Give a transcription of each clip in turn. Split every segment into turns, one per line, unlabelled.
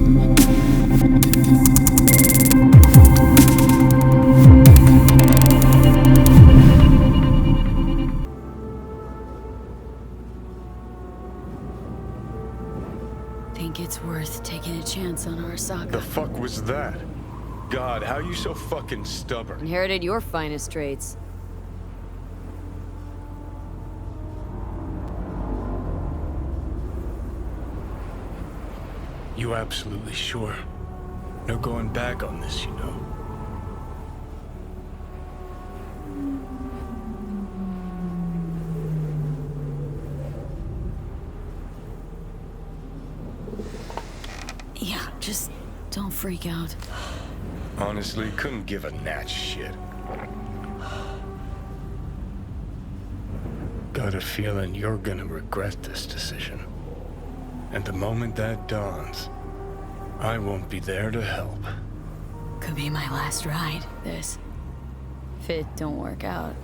Think it's worth taking a chance on Arasaka.
The fuck was that? God, how you so fucking stubborn?
Inherited your finest traits.
You absolutely sure? No going back on this, you know.
Yeah, just don't freak out.
Honestly, couldn't give a gnat's shit. Got a feeling you're gonna regret this decision. And the moment that dawns, I won't be there to help.
Could be my last ride, this. If it don't work out.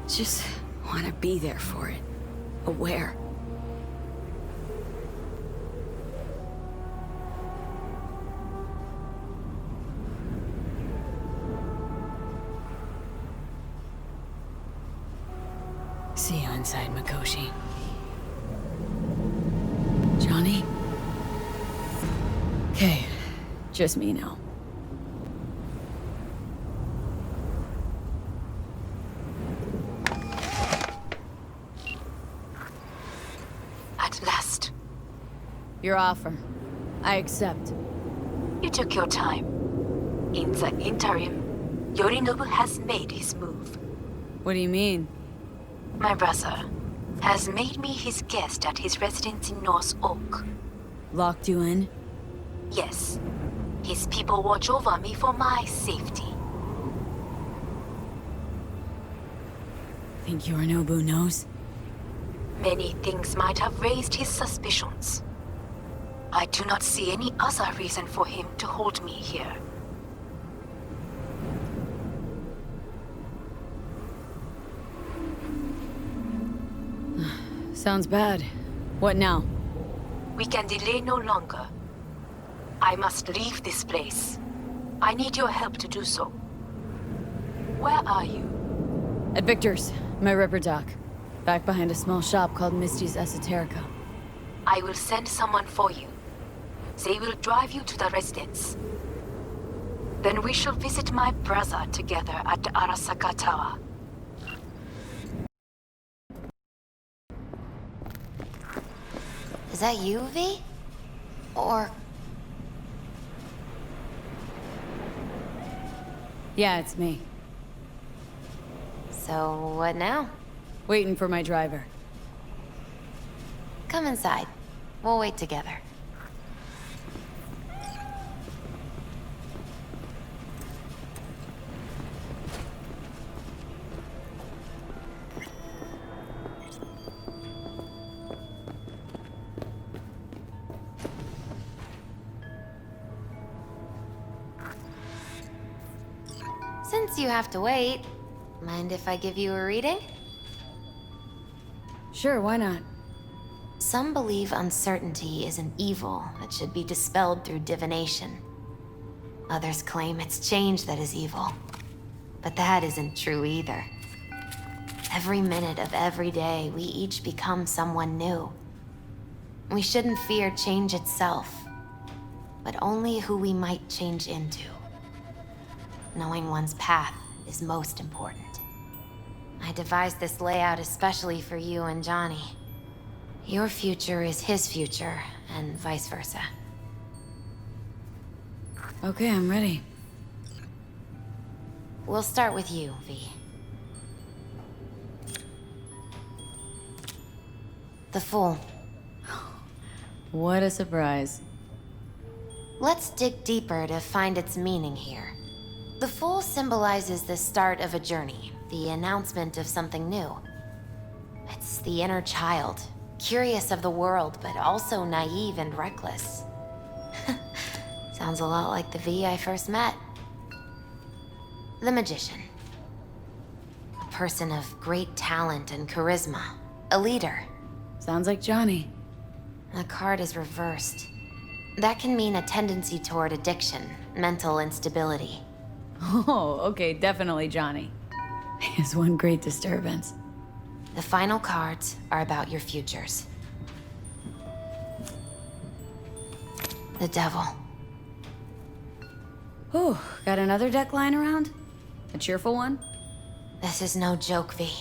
Just want to be there for it. Aware. See you inside, Mikoshi. Johnny? Okay, just me now.
At last.
Your offer. I accept.
You took your time. In the interim, Yorinobu has made his move.
What do you mean?
My brother has made me his guest at his residence in North Oak.
Locked you in?
Yes. His people watch over me for my safety.
Think Yorinobu knows?
Many things might have raised his suspicions. I do not see any other reason for him to hold me here.
Sounds bad. What now?
We can delay no longer. I must leave this place. I need your help to do so. Where are you?
At Victor's, my ripper dock. Back behind a small shop called Misty's Esoterica.
I will send someone for you. They will drive you to the residence. Then we shall visit my brother together at the Arasaka Tower.
Is that you, V? Or...
Yeah, it's me.
So, what now?
Waiting for my driver.
Come inside. We'll wait together. Since you have to wait, mind if I give you a reading?
Sure, why not?
Some believe uncertainty is an evil that should be dispelled through divination. Others claim it's change that is evil. But that isn't true either. Every minute of every day, we each become someone new. We shouldn't fear change itself, but only who we might change into. Knowing one's path is most important. I devised this layout especially for you and Johnny. Your future is his future, and vice versa.
Okay, I'm ready.
We'll start with you, V. The Fool.
What a surprise.
Let's dig deeper to find its meaning here. The Fool symbolizes the start of a journey, the announcement of something new. It's the inner child, curious of the world, but also naive and reckless. Sounds a lot like the V I first met. The Magician. A person of great talent and charisma. A leader.
Sounds like Johnny.
The card is reversed. That can mean a tendency toward addiction, mental instability.
Oh, okay, definitely Johnny. It's one great disturbance.
The final cards are about your futures. The devil.
Whew, got another deck lying around? A cheerful one?
This is no joke, V.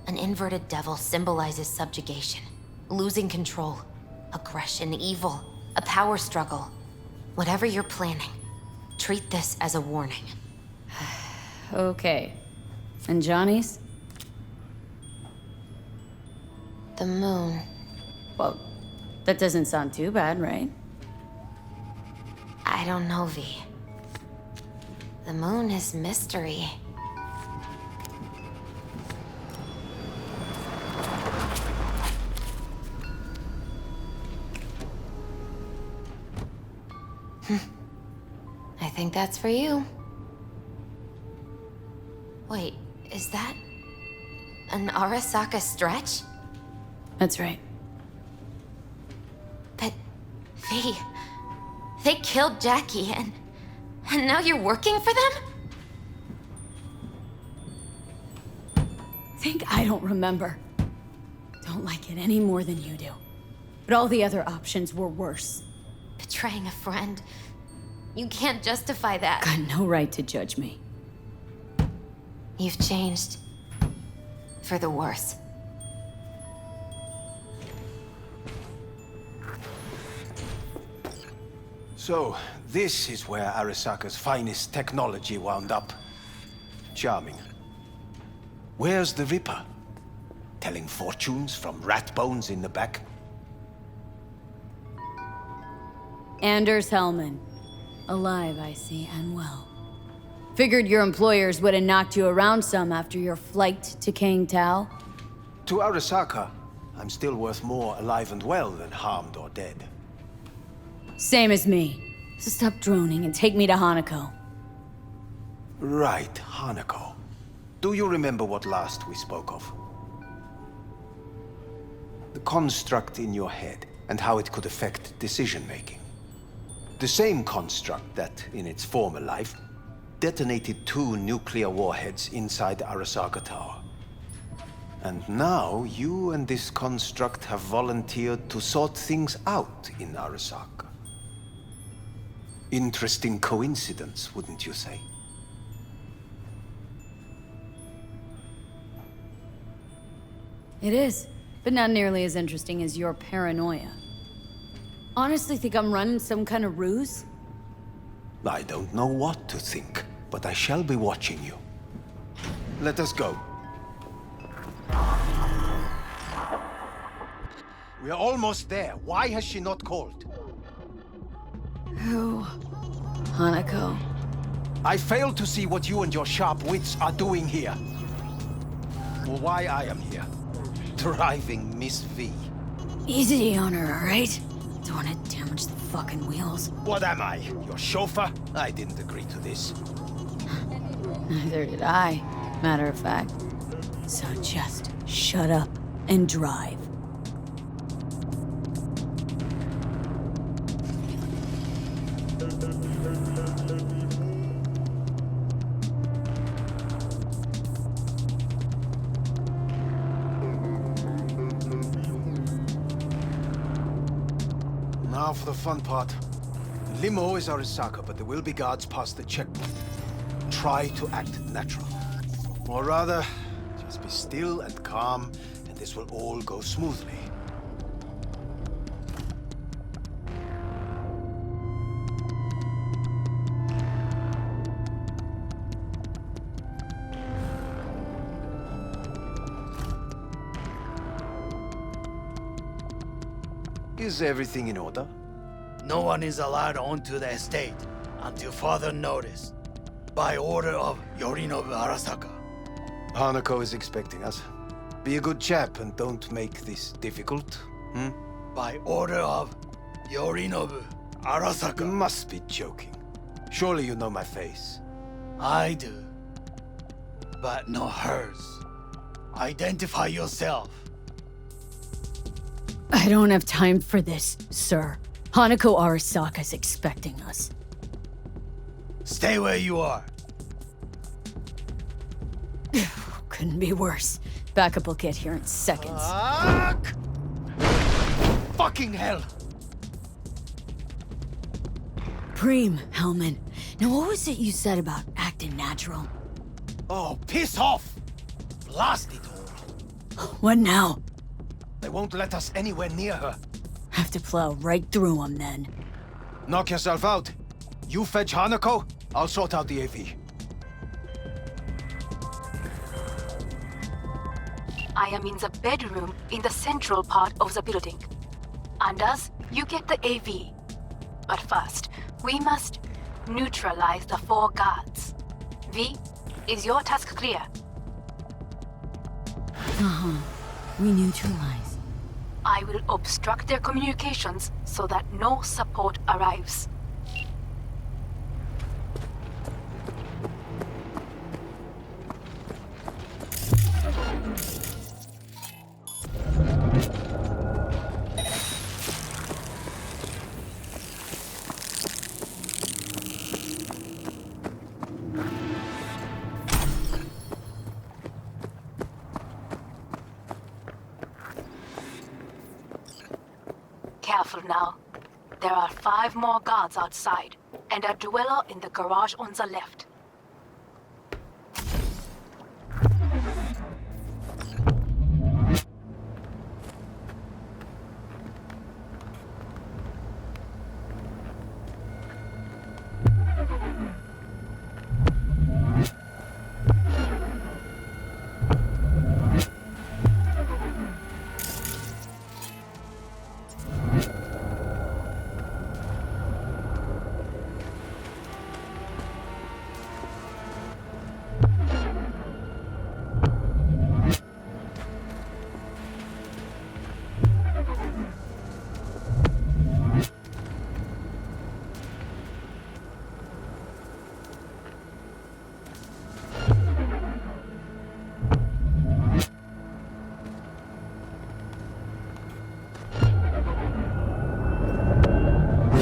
An inverted devil symbolizes subjugation, losing control, aggression, evil, a power struggle. Whatever you're planning, treat this as a warning.
Okay. And Johnny's?
The moon.
Well, that doesn't sound too bad, right?
I don't know, V. The moon is mystery. I think that's for you. Wait, is that an Arasaka stretch?
That's right.
But, V, they killed Jackie and now you're working for them?
Think I don't remember. Don't like it any more than you do. But all the other options were worse.
Betraying a friend. You can't justify that.
Got no right to judge me.
You've changed. For the worse.
So, this is where Arasaka's finest technology wound up. Charming. Where's the Ripper? Telling fortunes from rat bones in the back?
Anders Hellman. Alive, I see, and well. Figured your employers would have knocked you around some after your flight to King Tao.
To Arasaka, I'm still worth more alive and well than harmed or dead.
Same as me. So stop droning and take me to Hanako.
Right, Hanako. Do you remember what last we spoke of? The construct in your head and how it could affect decision-making. The same construct that, in its former life, detonated 2 nuclear warheads inside Arasaka Tower. And now, you and this construct have volunteered to sort things out in Arasaka. Interesting coincidence, wouldn't you say?
It is, but not nearly as interesting as your paranoia. Honestly think I'm running some kind of ruse?
I don't know what to think, but I shall be watching you. Let us go. We are almost there. Why has she not called?
Who? Hanako.
I fail to see what you and your sharp wits are doing here. Or why I am here. Driving Miss V.
Easy on her, alright? Don't want to damage the fucking wheels.
What am I? Your chauffeur? I didn't agree to this.
Neither did I, matter of fact. So just shut up and drive.
Now for the fun part. The limo is Arasaka, but there will be guards past the checkpoint. Try to act natural. Or rather, just be still and calm, and this will all go smoothly. Is everything in order?
No one is allowed onto the estate until further notice. By order of Yorinobu Arasaka.
Hanako is expecting us. Be a good chap and don't make this difficult,
By order of Yorinobu
You
Arasaka.
must be joking. Surely you know my face.
I do. But not hers. Identify yourself.
I don't have time for this, sir. Hanako Arasaka's expecting us.
Stay where you are.
Couldn't be worse. Backup will get here in seconds.
Fuck! Fucking hell!
Preem, Hellman. Now what was it you said about acting natural?
Oh, piss off! Blast it all.
What now?
They won't let us anywhere near her.
Have to plow right through them then.
Knock yourself out. You fetch Hanako, I'll sort out the AV.
I am in the bedroom in the central part of the building. Anders, you get the AV. But first, we must neutralize the 4 guards. V, is your task clear?
We neutralize.
I will obstruct their communications so that no support arrives. Careful now. There are 5 more guards outside, and a dweller in the garage on the left.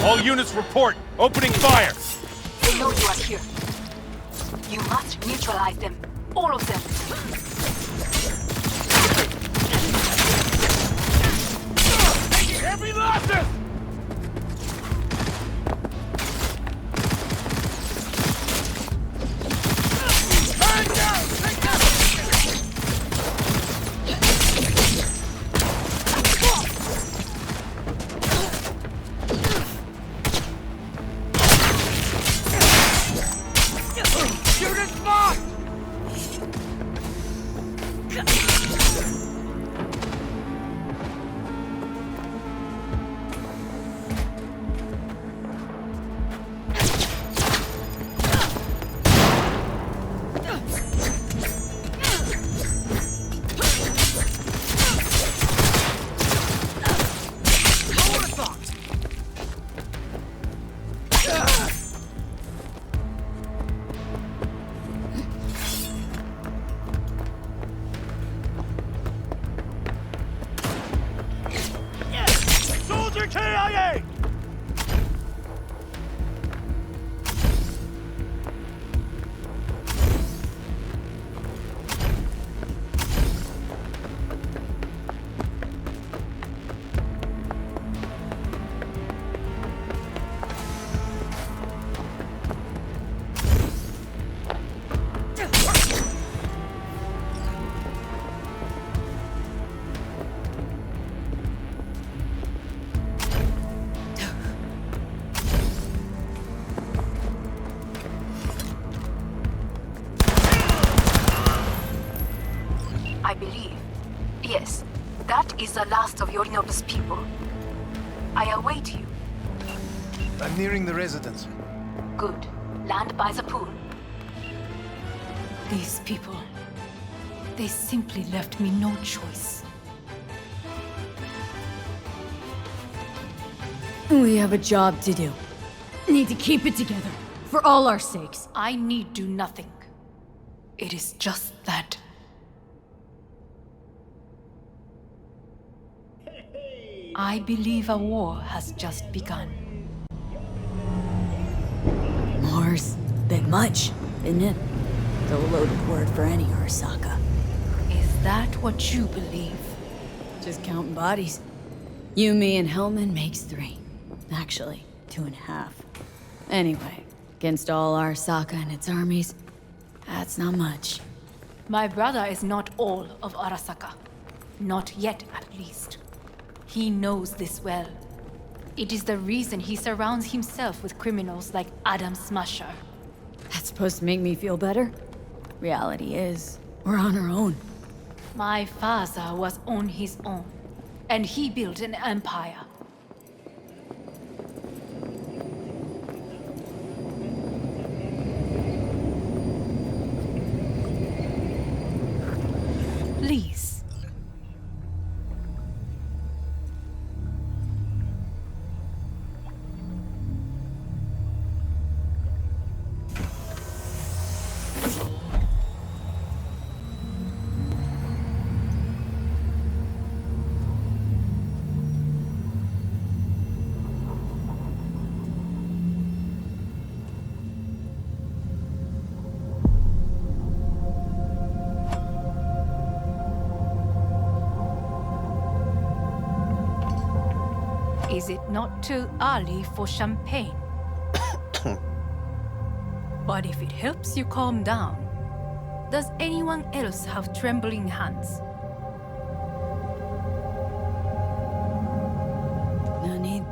All units report! Opening fire!
They know you are here. You must neutralize them. All of them.
Heavy losses! KIA!
I believe. Yes, that is the last of Yorinobu's people. I await you.
I'm nearing the residence.
Good. Land by the pool.
These people, they simply left me no choice. We have a job to do. Need to keep it together, for all our sakes.
I need do nothing. It is just that.
Hey,
I believe a war has just begun.
War's a bit much, isn't it? The loaded word for any Arasaka.
Is that what you believe?
Just counting bodies. You, me, and Hellman makes 3. Actually, 2.5. Anyway, against all Arasaka and its armies, that's not much.
My brother is not all of Arasaka. Not yet, at least. He knows this well. It is the reason he surrounds himself with criminals like Adam Smasher.
That's supposed to make me feel better? Reality is, we're on our own.
My father was on his own, and he built an empire. Please. Is it not too early for champagne? But if it helps you calm down, does anyone else have trembling hands?
No need.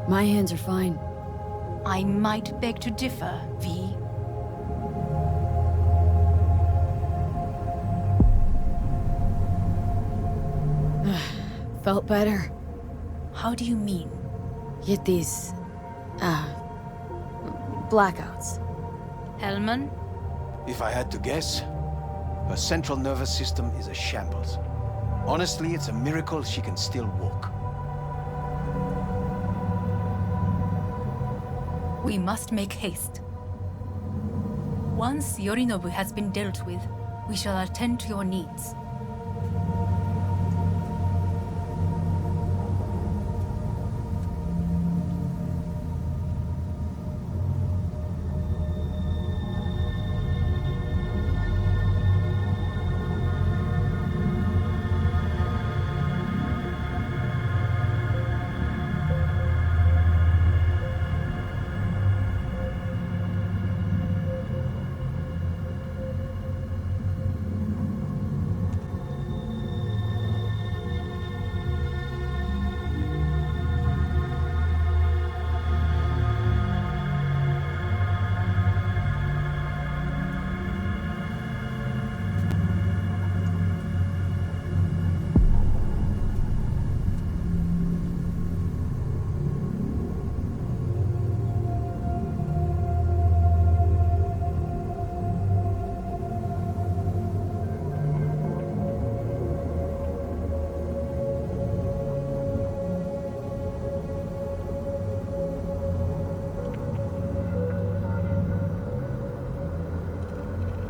My hands are fine.
I might beg to differ, V.
Felt better.
How do you mean?
Get these... blackouts.
Hellman?
If I had to guess, her central nervous system is a shambles. Honestly, it's a miracle she can still walk.
We must make haste. Once Yorinobu has been dealt with, we shall attend to your needs.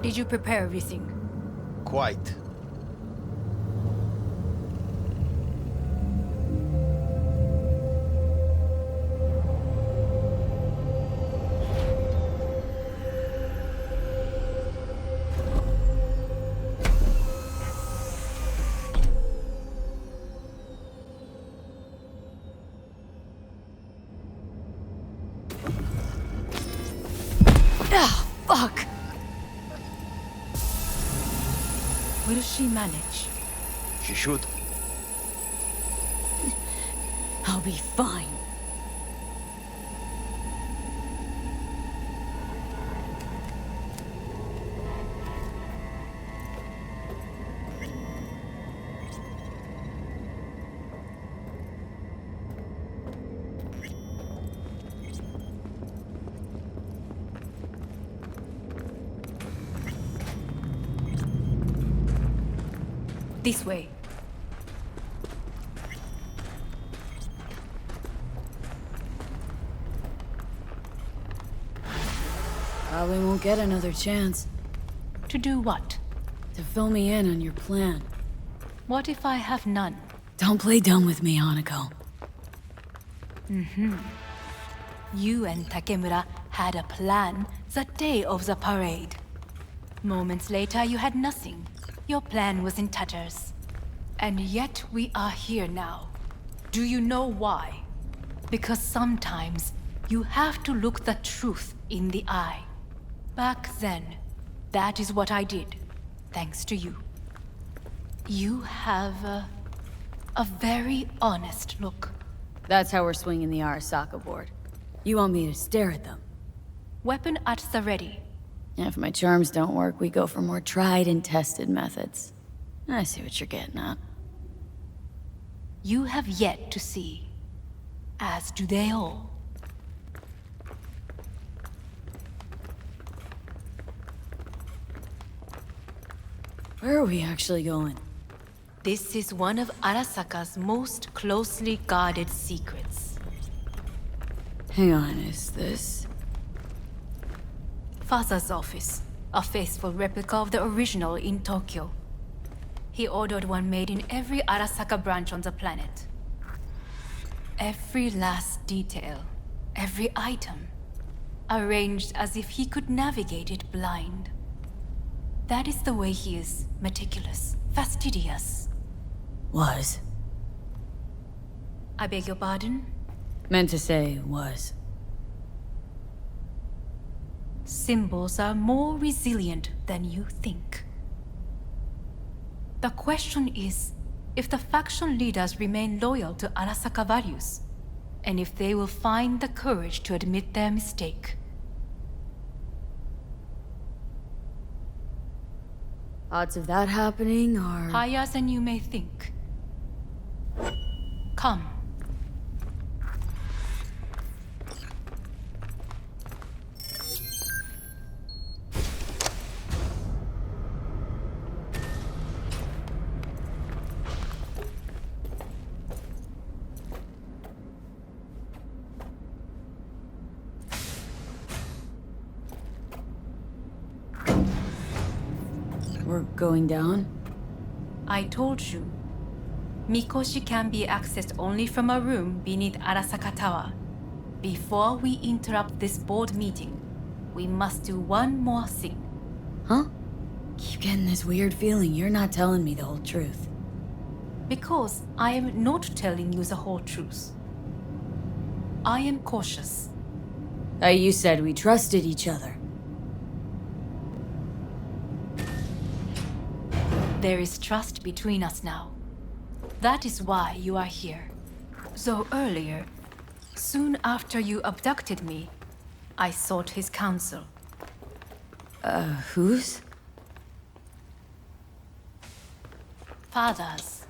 Did you prepare everything?
Quite.
Ah, fuck!
Will she manage?
She should.
I'll be fine.
This way.
Probably won't get another chance
To do what?
to fill me in on your plan.
What if I have none?
Don't play dumb with me, Hanako.
You and Takemura had a plan the day of the parade. Moments later, you had nothing. Your plan was in tatters. And yet we are here now. Do you know why? Because sometimes you have to look the truth in the eye. Back then, that is what I did, thanks to you. You have a very honest look.
That's how we're swinging the Arasaka board. You want me to stare at them?
Weapon at the ready.
If my charms don't work, we go for more tried and tested methods. I see what you're getting at.
You have yet to see, as do they all.
Where are we actually going?
This is one of Arasaka's most closely guarded secrets.
Hang on, is this...
Father's office, a faithful replica of the original in Tokyo. He ordered one made in every Arasaka branch on the planet. Every last detail, every item, arranged as if he could navigate it blind. That is the way he is, meticulous, fastidious.
Was.
I beg your pardon?
Meant to say was.
Symbols are more resilient than you think. The question is, if the faction leaders remain loyal to Arasaka values, and if they will find the courage to admit their mistake.
Odds of that happening are...
Higher than you may think. Come.
We're going down?
I told you. Mikoshi can be accessed only from a room beneath Arasaka Tower. Before we interrupt this board meeting, we must do one more thing.
Huh? Keep getting this weird feeling you're not telling me the whole truth.
Because I am not telling you the whole truth. I am cautious.
You said we trusted each other.
There is trust between us now. That is why you are here. So earlier, soon after you abducted me, I sought his counsel.
Whose?
Father's.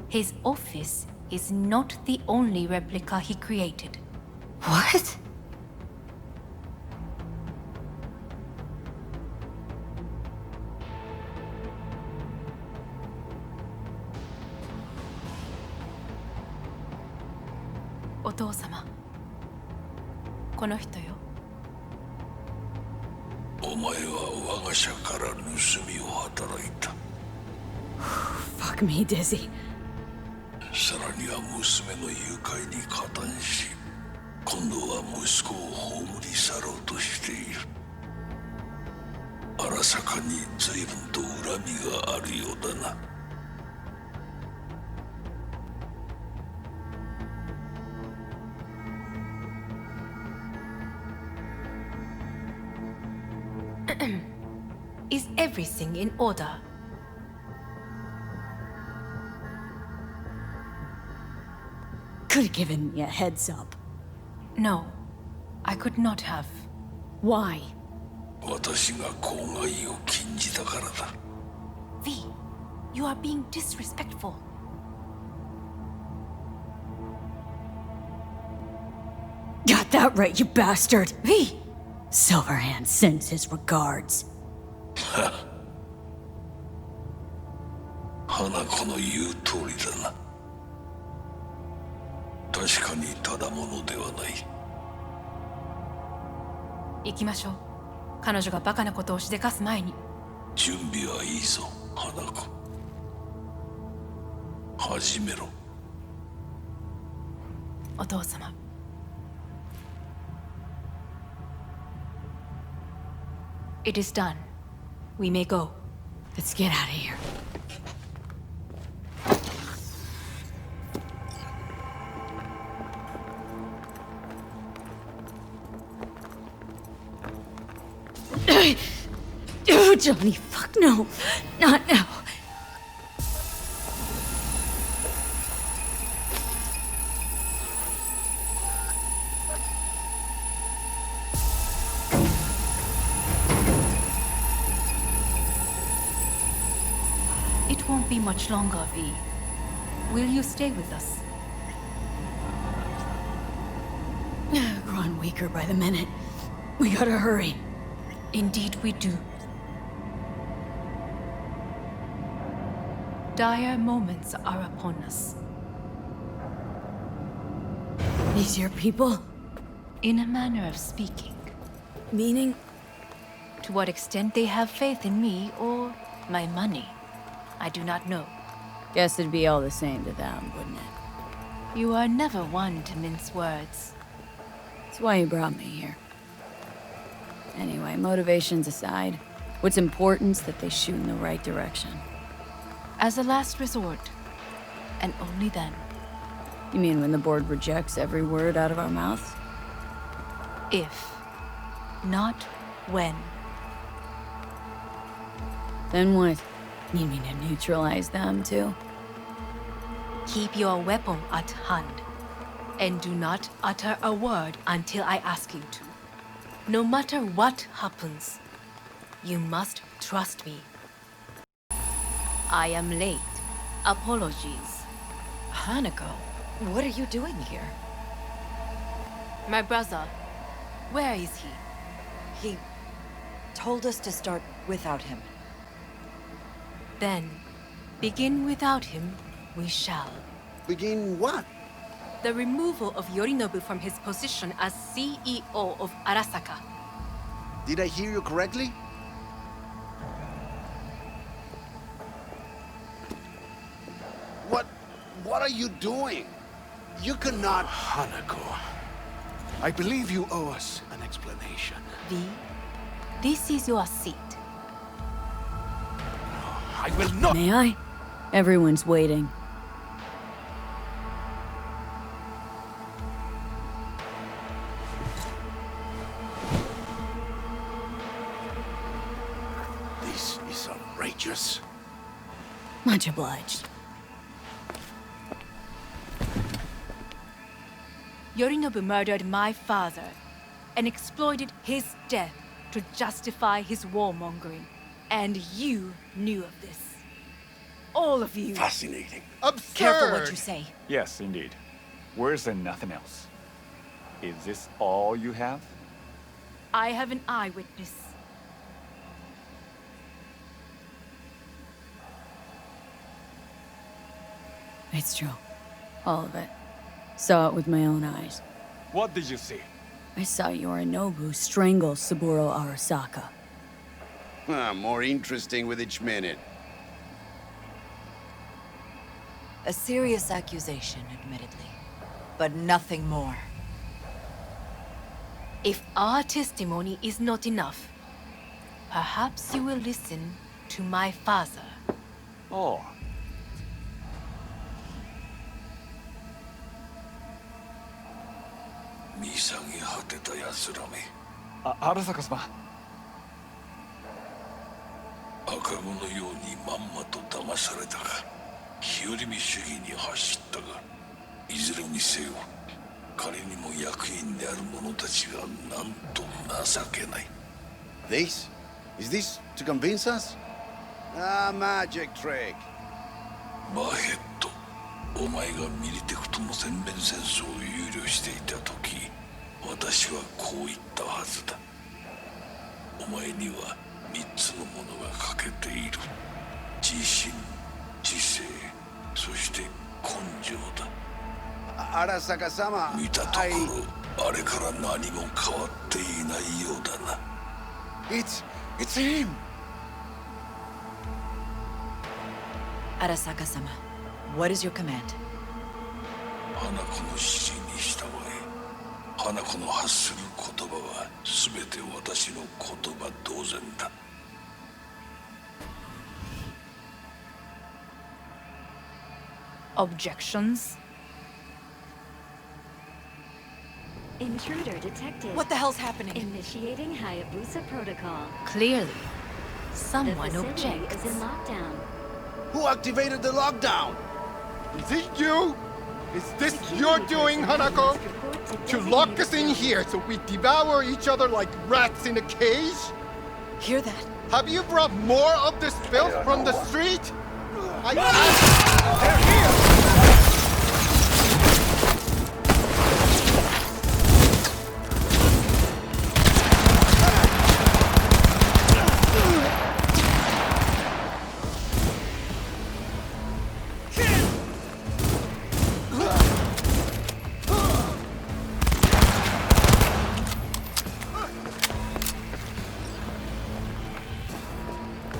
His office is not the only replica he created.
What?
Otou-sama. この人よ。
お前は我が社から盗みを働いた。
Fuck me, Dizzy.
さらには娘の誘拐に加担し、今度は息子を葬り去ろうとしている。荒坂に随分と恨みがあるようだな。
Is everything in order?
Could have given me a heads up.
No, I could not have.
Why?
私が公害を禁じたからだ。
V, you are being disrespectful.
Got that right, you bastard! V! Silverhand sends his regards.
花子の言う通りだな。確かにただものではない。
行きましょう。彼女がバカなことをしでかす前に。
準備はいいぞ。Hanako. 始めろ。
お父様。It is done. We may go.
Let's get out of here. Oh, Johnny, fuck no. Not now.
It won't be much longer, V. Will you stay with us?
Growing weaker by the minute. We gotta hurry.
Indeed we do. Dire moments are upon us.
These your people?
In a manner of speaking.
Meaning?
To what extent they have faith in me or my money, I do not know.
Guess it'd be all the same to them, wouldn't it?
You are never one to mince words.
That's why you brought me here. Anyway, motivations aside, what's important's that they shoot in the right direction.
As a last resort, and only then.
You mean when the board rejects every word out of our mouths?
If, not when.
Then what? You mean to neutralize them, too?
Keep your weapon at hand, and do not utter a word until I ask you to. No matter what happens, you must trust me. I am late. Apologies.
Hanako, what are you doing here?
My brother, where is he?
He told us to start without him.
Then, begin without him, we shall.
Begin what?
The removal of Yorinobu from his position as CEO of Arasaka.
Did I hear you correctly? What are you doing? You cannot...
Hanako, I believe you owe us an explanation.
V, this is your seat.
I will not...
May I? Everyone's waiting.
This is outrageous.
Much obliged.
Yorinobu murdered my father and exploited his death to justify his warmongering. And you knew of this. All of you.
Fascinating.
Absurd!
Careful what you say.
Yes, indeed. Worse than nothing else. Is this all you have?
I have an eyewitness.
It's true. All of it. Saw it with my own eyes.
What did you see?
I saw Yorinobu strangle Saburo Arasaka.
More interesting with each minute.
A serious accusation, admittedly. But nothing more.
If our testimony is not enough, perhaps you will listen to my father.
Oh. Arasaka様。
赤子のようにまんまと騙されたが、日和見主義に走ったが、いずれにせよ、彼にも役員である者たちがなんと情けない。
This? Is this to convince us? Ah, magic trick.
バーヘッド、お前がミリテクとの全面戦争を憂慮していた時、私はこう言ったはずだ。お前には3つのものが欠けている。自信、知性、そして根性だ。
Arasaka-sama,
見たところ、あれから何も変わっていないようだな。
It's him!
Arasaka-sama, what is your command?
花子の指示に従え。花子の発する言葉は全て私の言葉同然だ。
Objections?
Intruder detected.
What the hell's happening?
Initiating Hayabusa protocol.
Clearly, someone
The facility
objects.
is in lockdown.
Who activated the lockdown?
Is it you? Is this your doing, Hanako? To lock us in here so we devour each other like rats in a cage?
Hear that?
Have you brought more of this filth from the street? They're here!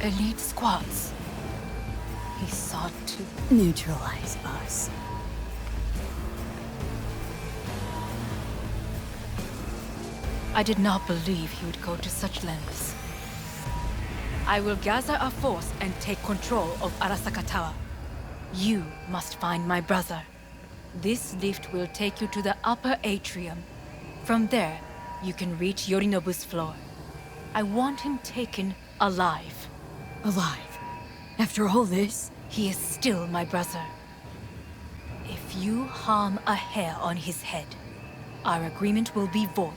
Elite squads. He sought to
Neutralize us.
I did not believe he would go to such lengths. I will gather a force and take control of Arasaka Tower. You must find my brother. This lift will take you to the upper atrium. From there, you can reach Yorinobu's floor. I want him taken alive.
Alive? After all this?
He is still my brother. If you harm a hair on his head, our agreement will be void.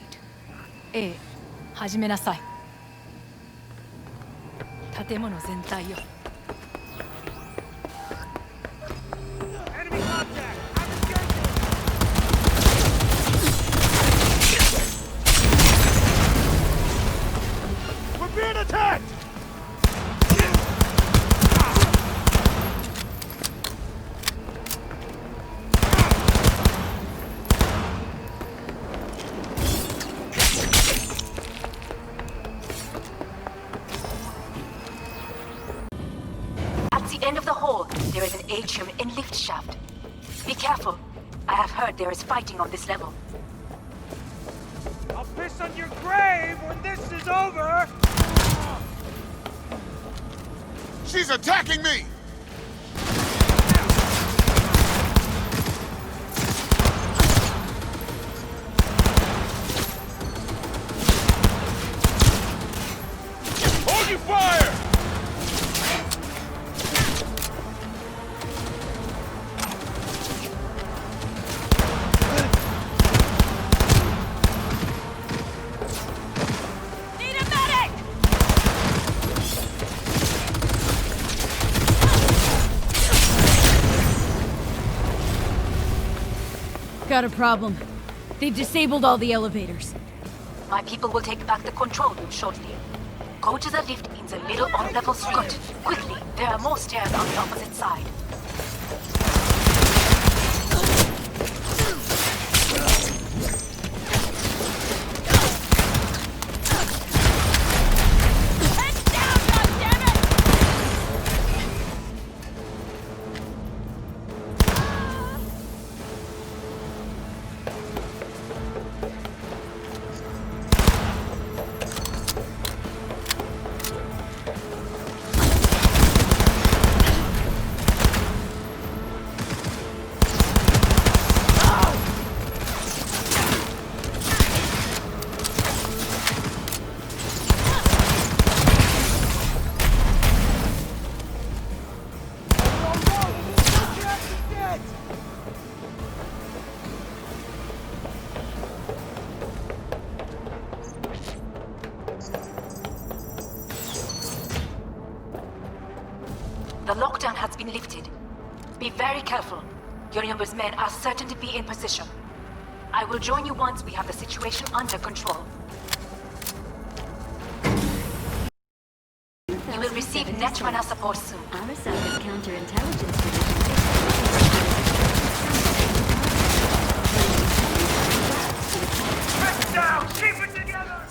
始めなさい。建物全体よ。
Enemy contact! We're being attacked!
At the end of the hall, there is an atrium and lift shaft. Be careful. I have heard there is fighting on this level.
I'll piss on your grave when this is over! She's attacking me! Hold your fire!
Got a problem. They've disabled all the elevators.
My people will take back the control room shortly. Go to the lift in the middle on level 3. Good. Quickly, there are more stairs on the opposite side. The lockdown has been lifted. Be very careful. Yorinobu's men are certain to be in position. I will join you once we have the situation under control. You will receive Netrunner support soon.
Arasaka's counterintelligence division.
Heads down! Keep it together!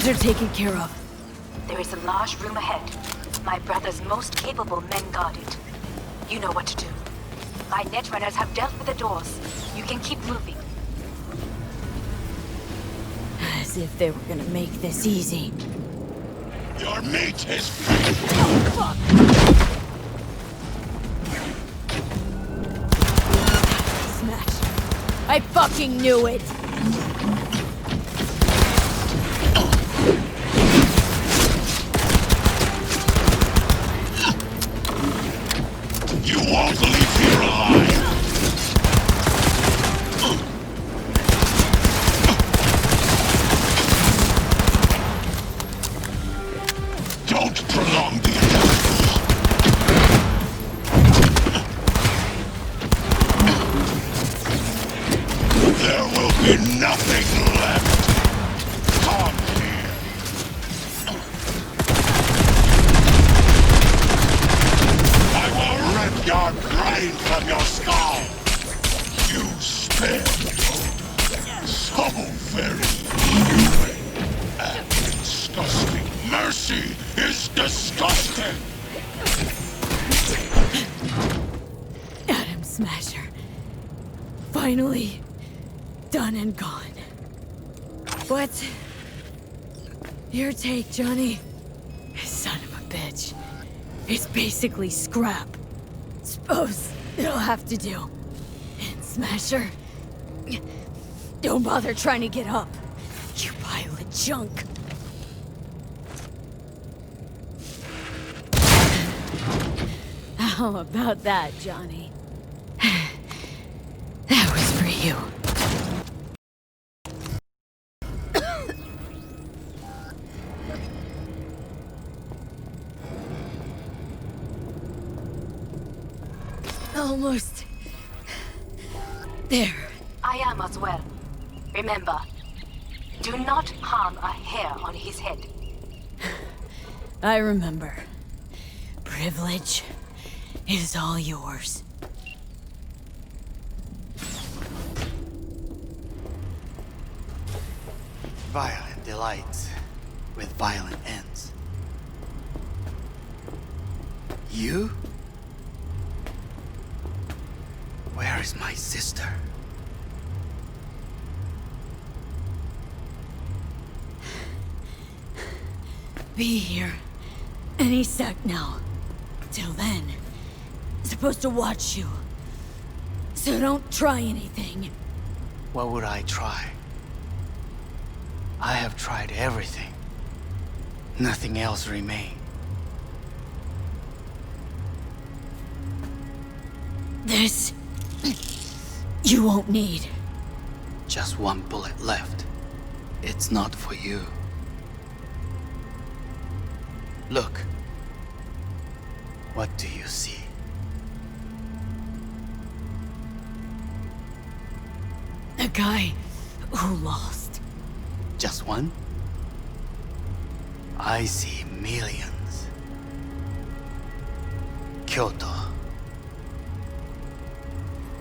are taken care of.
There is a large room ahead. My brother's most capable men guard it. You know what to do. My netrunners have dealt with the doors. You can keep moving.
As if they were gonna make this easy.
Your mate has...
Oh, fuck! Smash. I fucking knew it!
You won't leave here alive! Don't prolong the inevitable. There will be nothing left. Come here. I will rip your brain from your skull. You spare so very human and disgusting. Mercy is disgusting!
Atom Smasher. Finally done and gone. What's your take, Johnny? Son of a bitch. It's basically scrap. Suppose it'll have to do. And Smasher, don't bother trying to get up. You pile of junk. How about that, Johnny? That was for you. Almost there.
I am as well. Remember, do not harm a hair on his head.
I remember. Privilege is all yours.
Violent delights with violent ends. You? Where is my sister?
Be here any sec now. Till then, supposed to watch you. So don't try anything.
What would I try? I have tried everything. Nothing else remains.
This... you won't need.
Just one bullet left. It's not for you. Look. What do you see?
A guy who lost.
Just one? I see millions. Kyoto.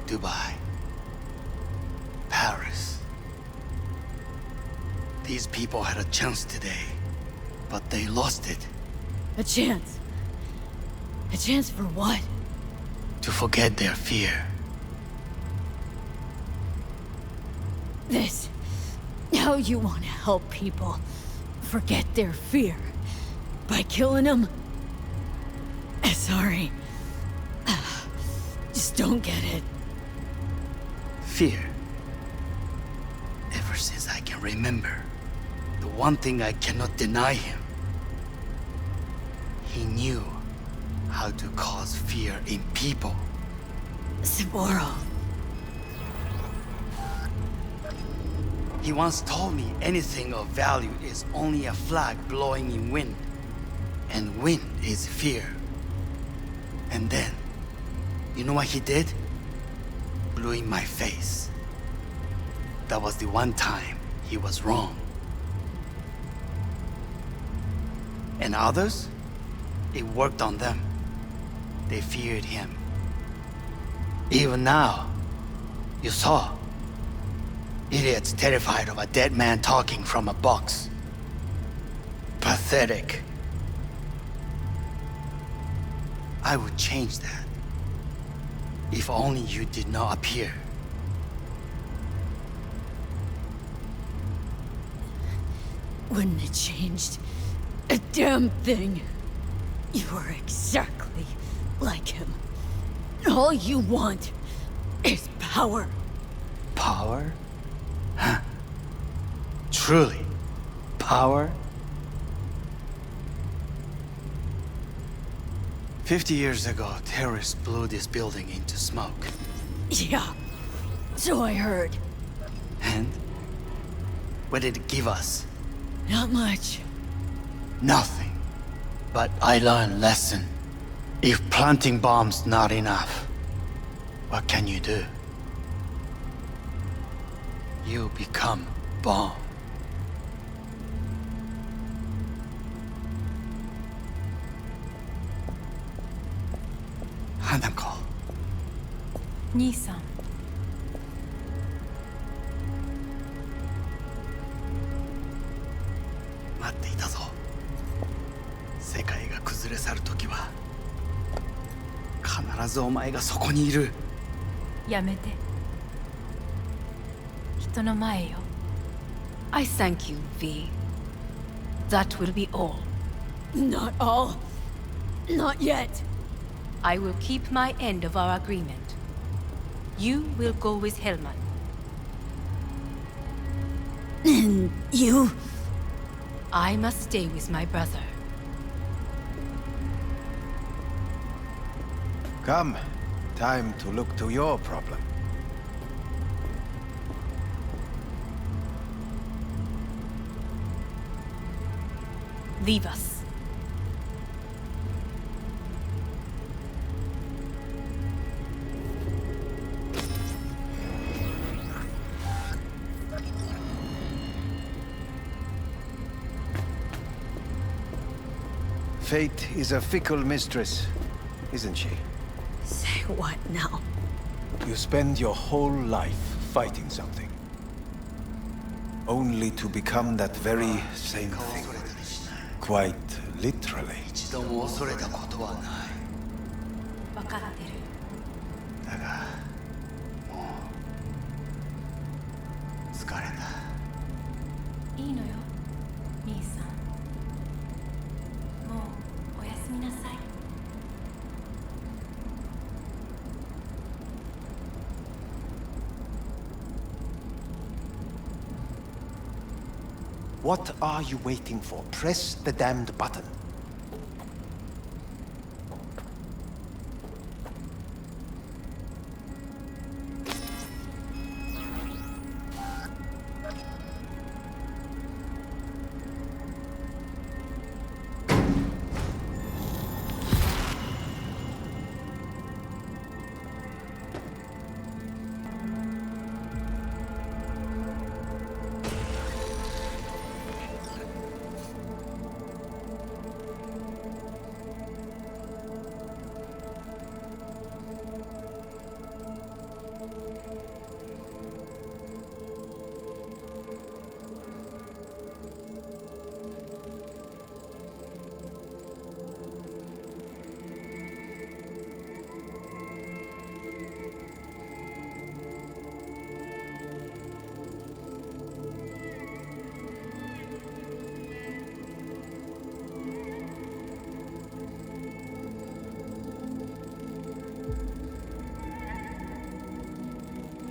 Dubai. Paris. These people had a chance today, but they lost it.
A chance? A chance for what?
To forget their fear.
This... how you want to help people forget their fear? By killing them? Sorry. Just don't get it.
Fear. Ever since I can remember, the one thing I cannot deny him. He knew how to cause fear in people.
Saburo.
He once told me anything of value is only a flag blowing in wind. And wind is fear. And then, you know what he did? Blew in my face. That was the one time he was wrong. And others? It worked on them. They feared him. Even now, you saw. Idiots terrified of a dead man talking from a box. pathetic. I would change that. If only you did not appear.
Wouldn't have changed a damn thing. You are exactly like him. All you want is power.
Power? Huh. Truly, power? 50 years ago, terrorists blew this building into smoke.
Yeah, so I heard.
And? What did it give us?
Not much.
Nothing. But I learned a lesson. If planting bombs not enough, what can you do? You become bomb. Hanako.
兄さん。
待っていたぞ。世界が崩れ去る時は必ずお前がそこにいる。
やめて。人の前よ。I thank you, V. That will be all.
Not all. Not yet.
I will keep my end of our agreement. You will go with Hellman.
And you?
I must stay with my brother.
Come. Time to look to your problem.
Leave us.
Fate is a fickle mistress, isn't she?
Say what now?
You spend your whole life fighting something, only to become that very same thing. Quite literally.
一度も恐れたことはない。
分かってる。
だが、もう疲れた。
いいのよ、兄さん。もうおやすみなさい。
What are you waiting for? Press the damned button.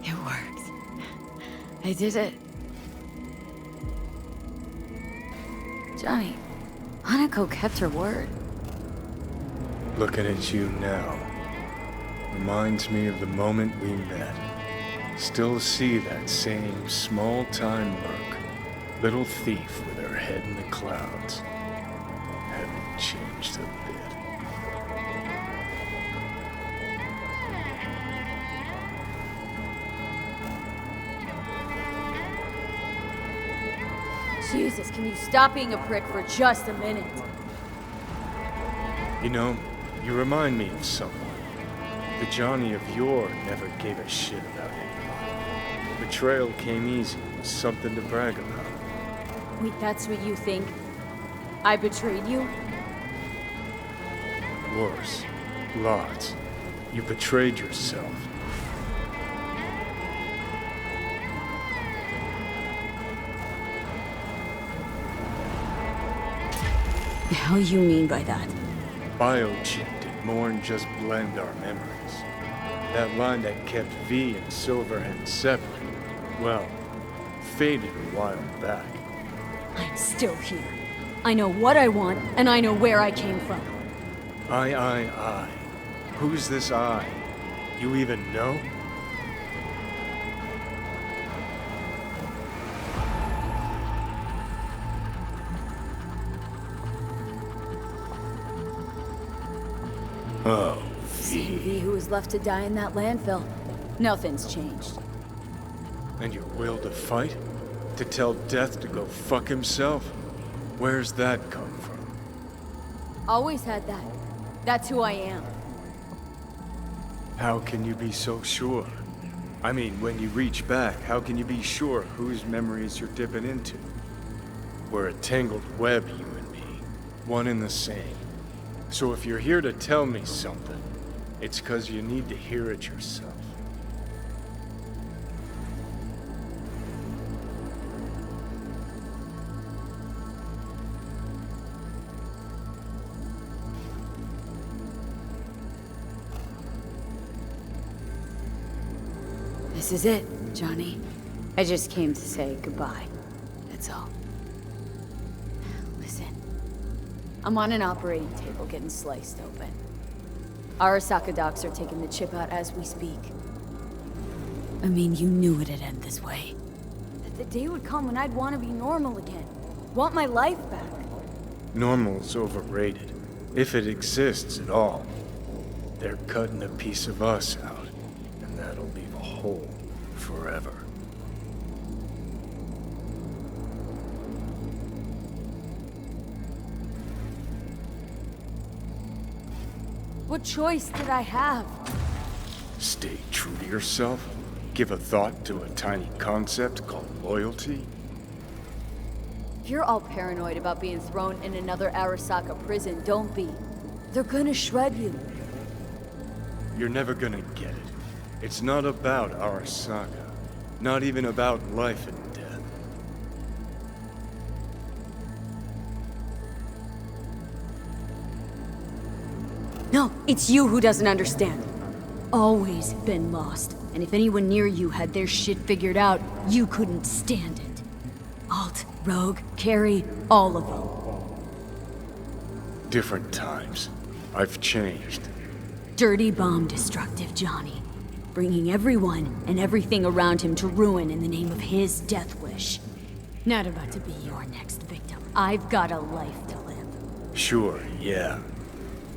It worked. I did it. Johnny, Hanako kept her word.
Looking at you now reminds me of the moment we met. Still see that same small-time merc, little thief with her head in the clouds. Haven't changed a bit.
Jesus, can you stop being a prick for just a minute?
You know, you remind me of someone. The Johnny of yore never gave a shit about it. Betrayal came easy, was something to brag about.
Wait, that's what you think? I betrayed you?
Worse. Lots. You betrayed yourself.
The hell you mean by that?
Biochip did more than just blend our memories. That line that kept V and Silverhand separate, well, faded a while back.
I'm still here. I know what I want, and I know where I came from.
I. Who's this I? You even know? Oh,
Same V who was left to die in that landfill. Nothing's changed.
And your will to fight? To tell Death to go fuck himself? Where's that come from?
Always had that. That's who I am.
How can you be so sure? I mean, when you reach back, how can you be sure whose memories you're dipping into? We're a tangled web, you and me. One and the same. So if you're here to tell me something, it's 'cause you need to hear it yourself.
This is it, Johnny. I just came to say goodbye. That's all. Listen. I'm on an operating table getting sliced open. Arasaka docs are taking the chip out as we speak. I mean, you knew it'd end this way. That the day would come when I'd want to be normal again. Want my life back.
Normal's overrated. If it exists at all. They're cutting a piece of us out, and that'll leave a hole forever.
What choice did I have?
Stay true to yourself? Give a thought to a tiny concept called loyalty?
If you're all paranoid about being thrown in another Arasaka prison, don't be. They're gonna shred you.
You're never gonna get it. It's not about Arasaka. Not even about life and death.
No, it's you who doesn't understand. Always been lost. And if anyone near you had their shit figured out, you couldn't stand it. Alt, Rogue, Carrie, all of them.
Different times. I've changed.
Dirty bomb destructive Johnny. Bringing everyone and everything around him to ruin in the name of his death wish. Not about to be your next victim. I've got a life to live.
Sure, yeah.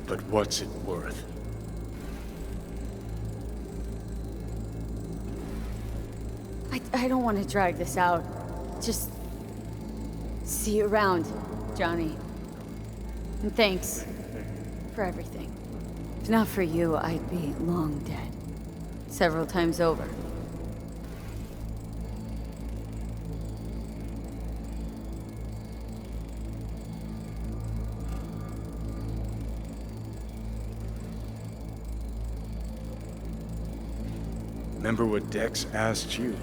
But what's it worth?
I don't want to drag this out. Just see you around, Johnny. And thanks for everything. If not for you, I'd be long dead. Several times over.
Remember what Dex asked you?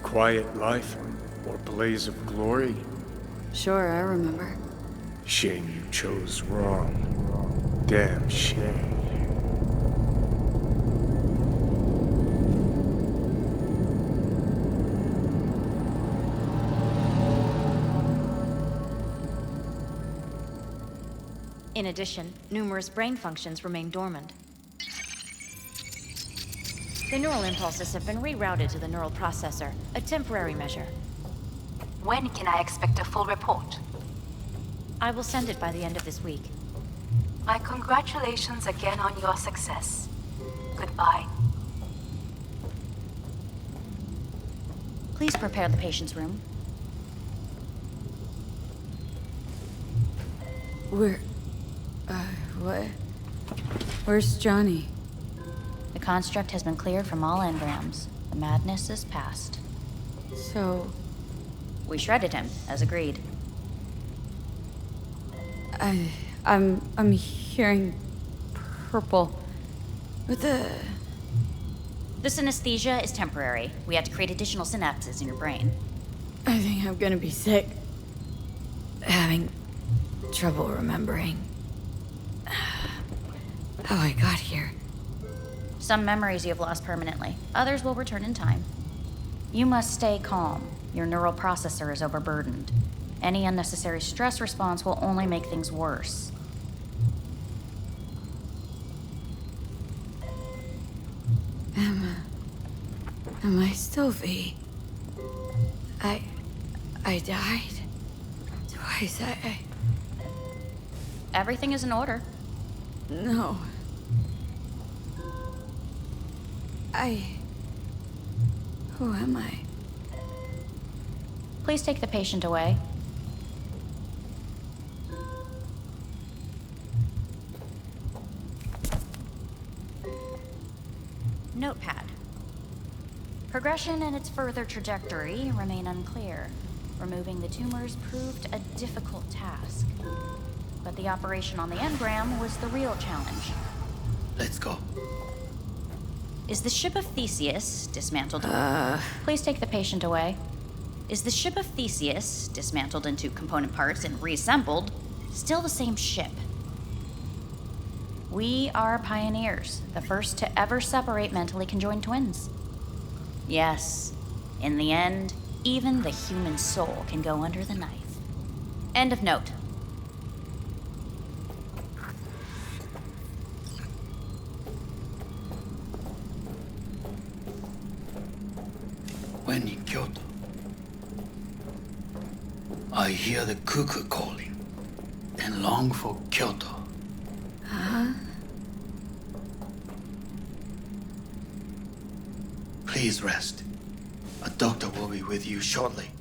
Quiet life or blaze of glory?
Sure, I remember.
Shame you chose wrong. Damn shame.
In addition, numerous brain functions remain dormant. The neural impulses have been rerouted to the neural processor, a temporary measure.
When can I expect a full report?
I will send it by the end of this week.
My congratulations again on your success. Goodbye.
Please prepare the patient's room.
What? Where's Johnny?
The construct has been cleared from all engrams. The madness is past.
So...
We shredded him, as agreed.
I'm hearing purple. What the...
This anesthesia is temporary. We had to create additional synapses in your brain.
I think I'm gonna be sick. Having trouble remembering how I got here.
Some memories you have lost permanently. Others will return in time. You must stay calm. Your neural processor is overburdened. Any unnecessary stress response will only make things worse.
Am I still V? I died twice.
Everything is in order.
No. Who am I?
Please take the patient away. Notepad. Progression and its further trajectory remain unclear. Removing the tumors proved a difficult task. But the operation on the engram was the real challenge.
Let's go.
Is the ship of Theseus dismantled? Please take the patient away. Is the ship of Theseus, dismantled into component parts and reassembled, still the same ship? We are pioneers, the first to ever separate mentally conjoined twins. Yes, in the end, even the human soul can go under the knife. End of note.
When in Kyoto, I hear the cuckoo calling and long for Kyoto.
Huh?
Please rest. A doctor will be with you shortly.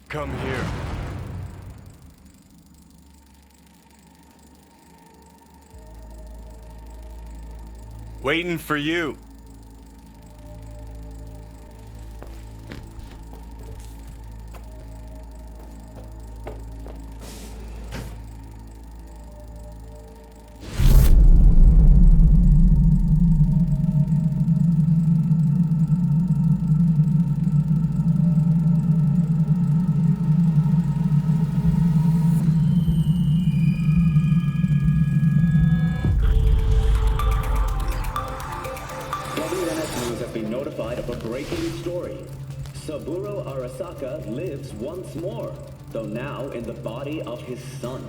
Come here. Waiting for you.
Arasaka lives once more, though now in the body of his son.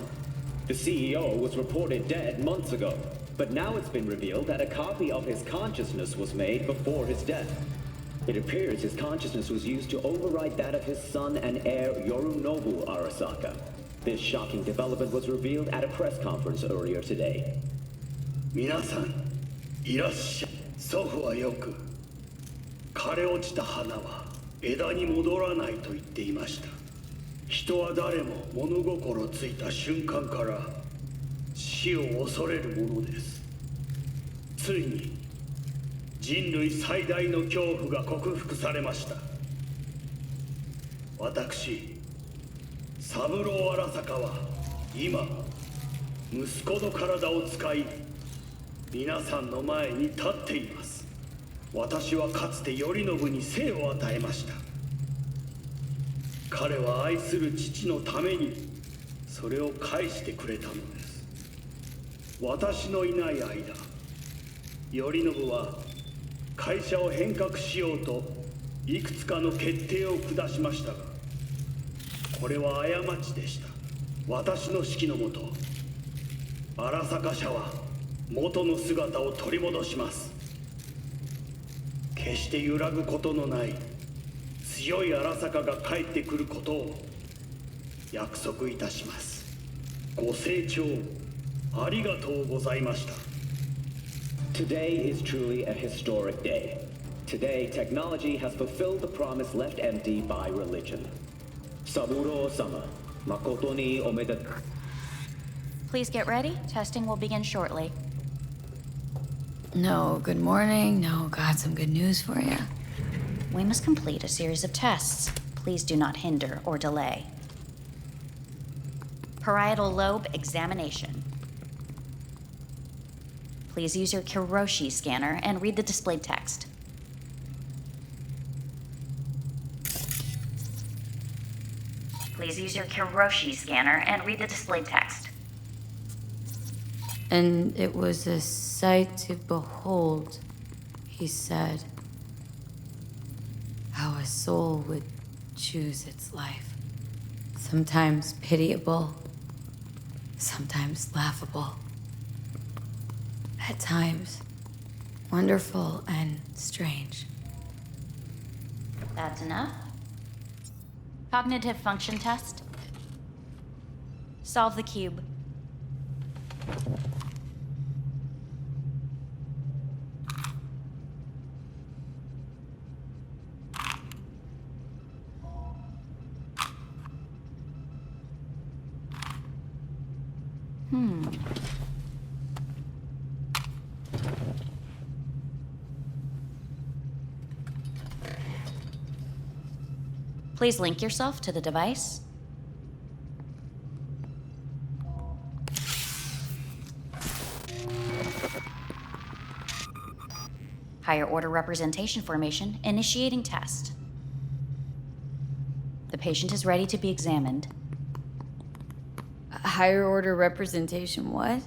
The CEO was reported dead months ago, but now it's been revealed that a copy of his consciousness was made before his death. It appears his consciousness was used to override that of his son and heir Yorinobu Arasaka. This shocking development was revealed at a press conference earlier today.
皆さん、いらっしゃい。祖父はよく、枯れ落ちた花は枝に戻らないと言っていました。人は誰も物心ついた瞬間から死を恐れるものです。ついに人類最大の恐怖が克服されました。私、三郎荒坂は今息子の体を使い皆さんの前に立っています。私はかつて頼信に生を与えました。彼は愛する父のためにそれを返してくれたのです。私のいない間、頼信は会社を変革しようといくつかの決定を下しましたが、これは過ちでした。私の指揮のもと、荒坂社は元の姿を取り戻します。決して揺らぐことのない強い荒坂が帰ってくることを
約束いたします。ご清聴ありがとうございました。Today is truly a historic day. Today, technology has fulfilled the promise left empty by religion. Saburo-sama, makoto ni omedetou.
Please get ready. Testing will begin shortly.
No, good morning. No, got some good news for you.
We must complete a series of tests. Please do not hinder or delay. Parietal lobe examination. Please use your Kiroshi scanner and read the displayed text. Please use your Kiroshi scanner and read the displayed text.
And it was a sight to behold, he said, how a soul would choose its life. Sometimes pitiable, sometimes laughable. At times, wonderful and strange.
That's enough. Cognitive function test. Solve the cube. Please link yourself to the device. Higher order representation formation, initiating test. The patient is ready to be examined.
Higher order representation, what?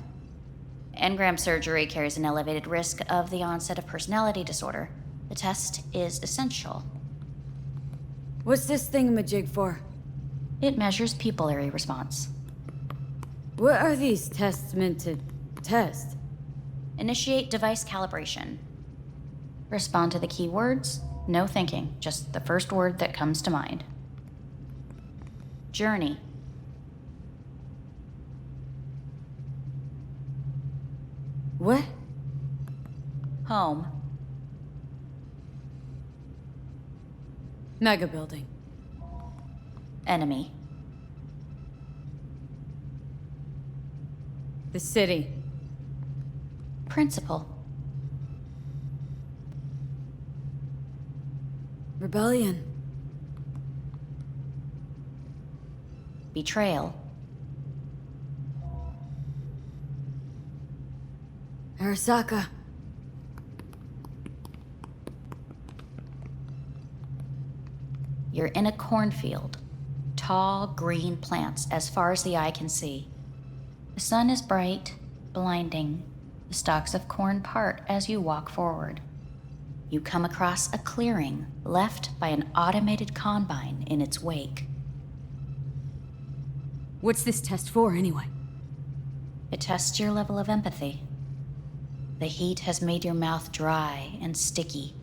Engram surgery carries an elevated risk of the onset of personality disorder. The test is essential.
What's this thingamajig for?
It measures pupillary response.
What are these tests meant to test?
Initiate device calibration. Respond to the keywords. No thinking, just the first word that comes to mind. Journey.
What?
Home.
Mega building.
Enemy.
The city.
Principal.
Rebellion.
Betrayal.
Arasaka.
You're in a cornfield. Tall, green plants as far as the eye can see. The sun is bright, blinding. The stalks of corn part as you walk forward. You come across a clearing left by an automated combine in its wake.
What's this test for, anyway?
It tests your level of empathy. The heat has made your mouth dry and sticky.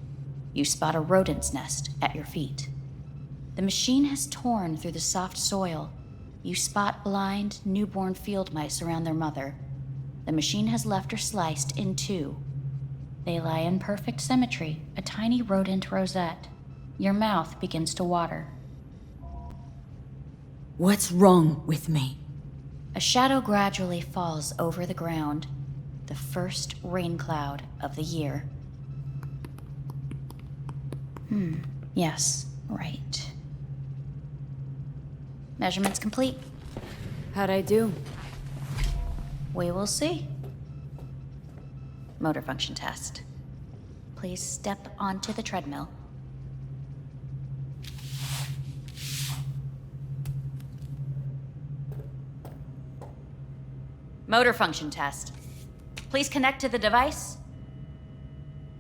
You spot a rodent's nest at your feet. The machine has torn through the soft soil. You spot blind, newborn field mice around their mother. The machine has left her sliced in two. They lie in perfect symmetry, a tiny rodent rosette. Your mouth begins to water.
What's wrong with me?
A shadow gradually falls over the ground. The first rain cloud of the year. Yes, right. Measurements complete.
How'd I do?
We will see. Motor function test. Please step onto the treadmill. Motor function test. Please connect to the device.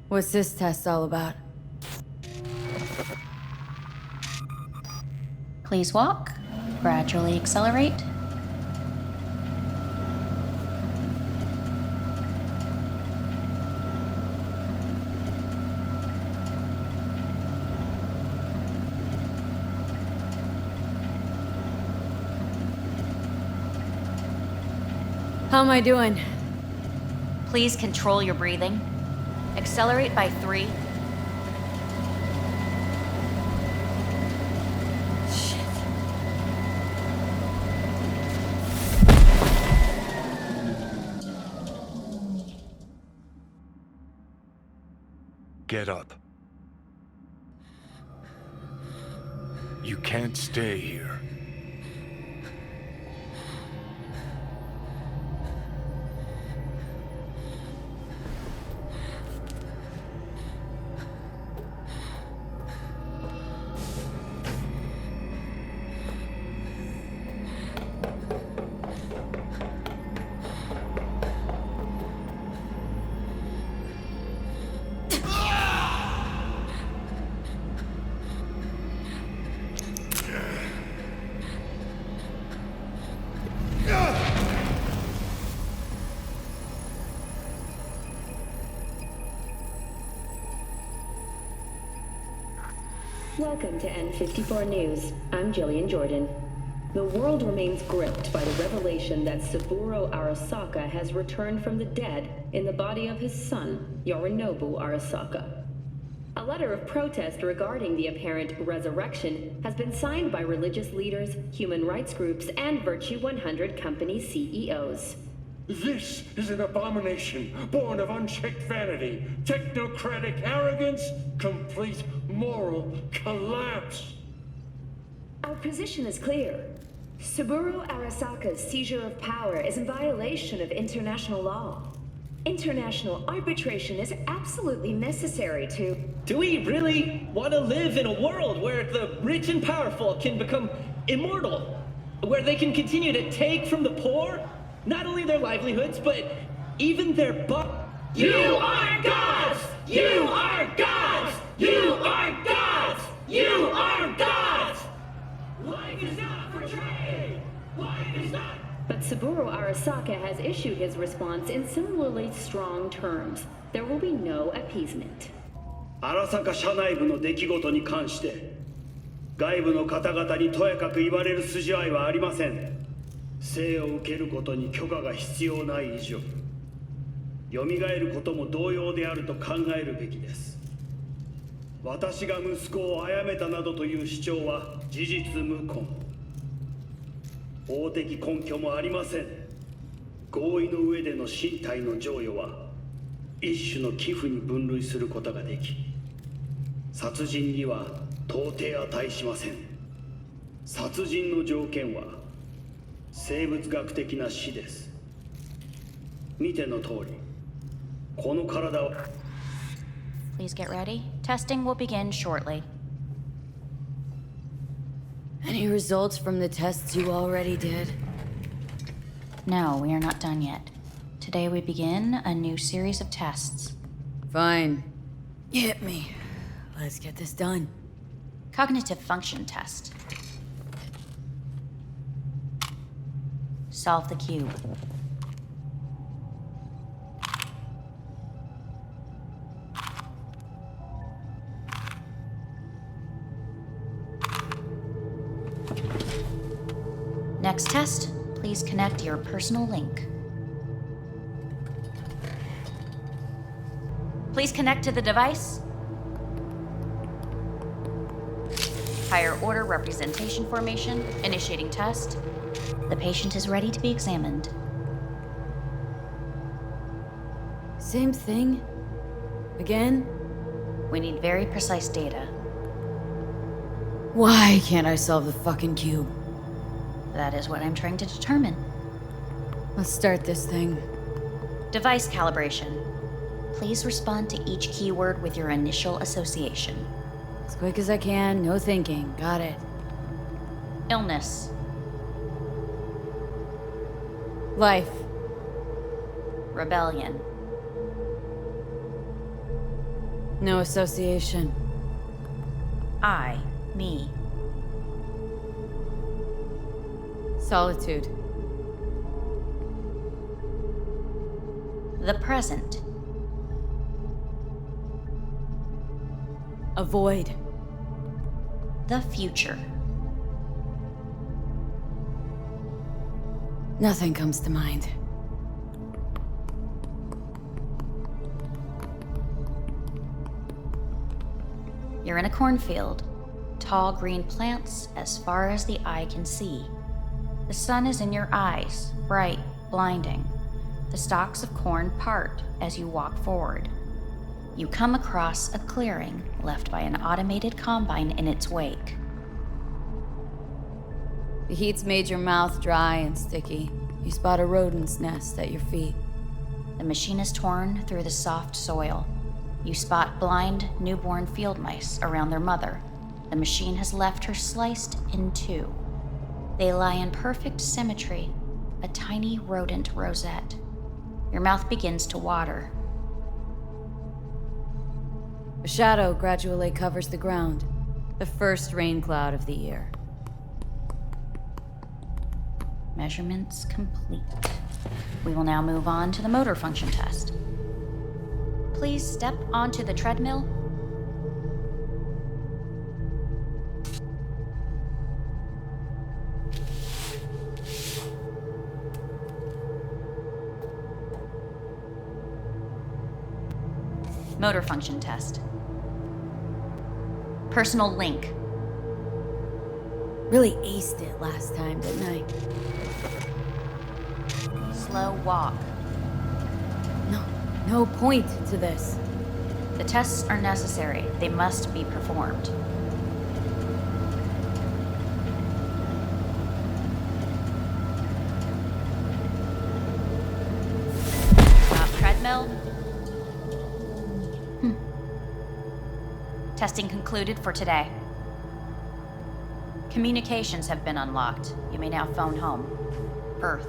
What's this test all about?
Please walk. Gradually accelerate.
How am I doing?
Please control your breathing. Accelerate by 3.
Get up. You can't stay here.
Welcome to N54 News. I'm Jillian Jordan. The world remains gripped by the revelation that Saburo Arasaka has returned from the dead in the body of his son, Yorinobu Arasaka. A letter of protest regarding the apparent resurrection has been signed by religious leaders, human rights groups, and Virtue 100 company CEOs.
This is an abomination born of unchecked vanity, technocratic arrogance, complete moral collapse.
Our position is clear. Saburo Arasaka's seizure of power is in violation of international law. International arbitration is absolutely necessary to...
Do we really want to live in a world where the rich and powerful can become immortal? Where they can continue to take from the poor? Not only their livelihoods, but even their
You are gods! You are gods! You are gods! You are gods! Life is not for trade! Life is not...
But Saburo Arasaka has issued his response in similarly strong terms. There will be no appeasement.
Arasaka 社内部の出来事に関して、外部の方々にとやかく言われる筋合いはありません。生を受けることに許可が必要ない以上、蘇ることも同様であると考えるべきです。私が息子を殺めたなどという主張は事実無根。法的根拠もありません。合意の上での身体の贈与は一種の寄付に分類することができ、殺人には到底値しません。殺人の条件は生物学的な死です。見ての通り、この体を。
Please get ready. Testing will begin shortly.
Any results from the tests you already did?
No, we are not done yet. Today we begin a new series of tests.
Fine. Hit me. Let's get this done.
Cognitive function test. Solve the cube. Next test, please connect your personal link. Please connect to the device. Higher order representation formation, initiating test. The patient is ready to be examined.
Same thing? Again?
We need very precise data.
Why can't I solve the fucking cube?
That is what I'm trying to determine.
Let's start this thing.
Device calibration. Please respond to each keyword with your initial association.
As quick as I can, no thinking. Got it.
Illness.
Life.
Rebellion.
No association.
I. Me.
Solitude.
The present.
Avoid.
The future.
Nothing comes to mind.
You're in a cornfield. Tall green plants as far as the eye can see. The sun is in your eyes, bright, blinding. The stalks of corn part as you walk forward. You come across a clearing left by an automated combine in its wake.
The heat's made your mouth dry and sticky. You spot a rodent's nest at your feet.
The machine is torn through the soft soil. You spot blind, newborn field mice around their mother. The machine has left her sliced in two. They lie in perfect symmetry, a tiny rodent rosette. Your mouth begins to water.
A shadow gradually covers the ground. The first rain cloud of the year.
Measurements complete. We will now move on to the motor function test. Please step onto the treadmill. Motor function test. Personal link.
Really aced it last time, didn't I?
Slow walk.
No point to this.
The tests are necessary. They must be performed. Stop treadmill. Testing concluded for today. Communications have been unlocked. You may now phone home. Earth.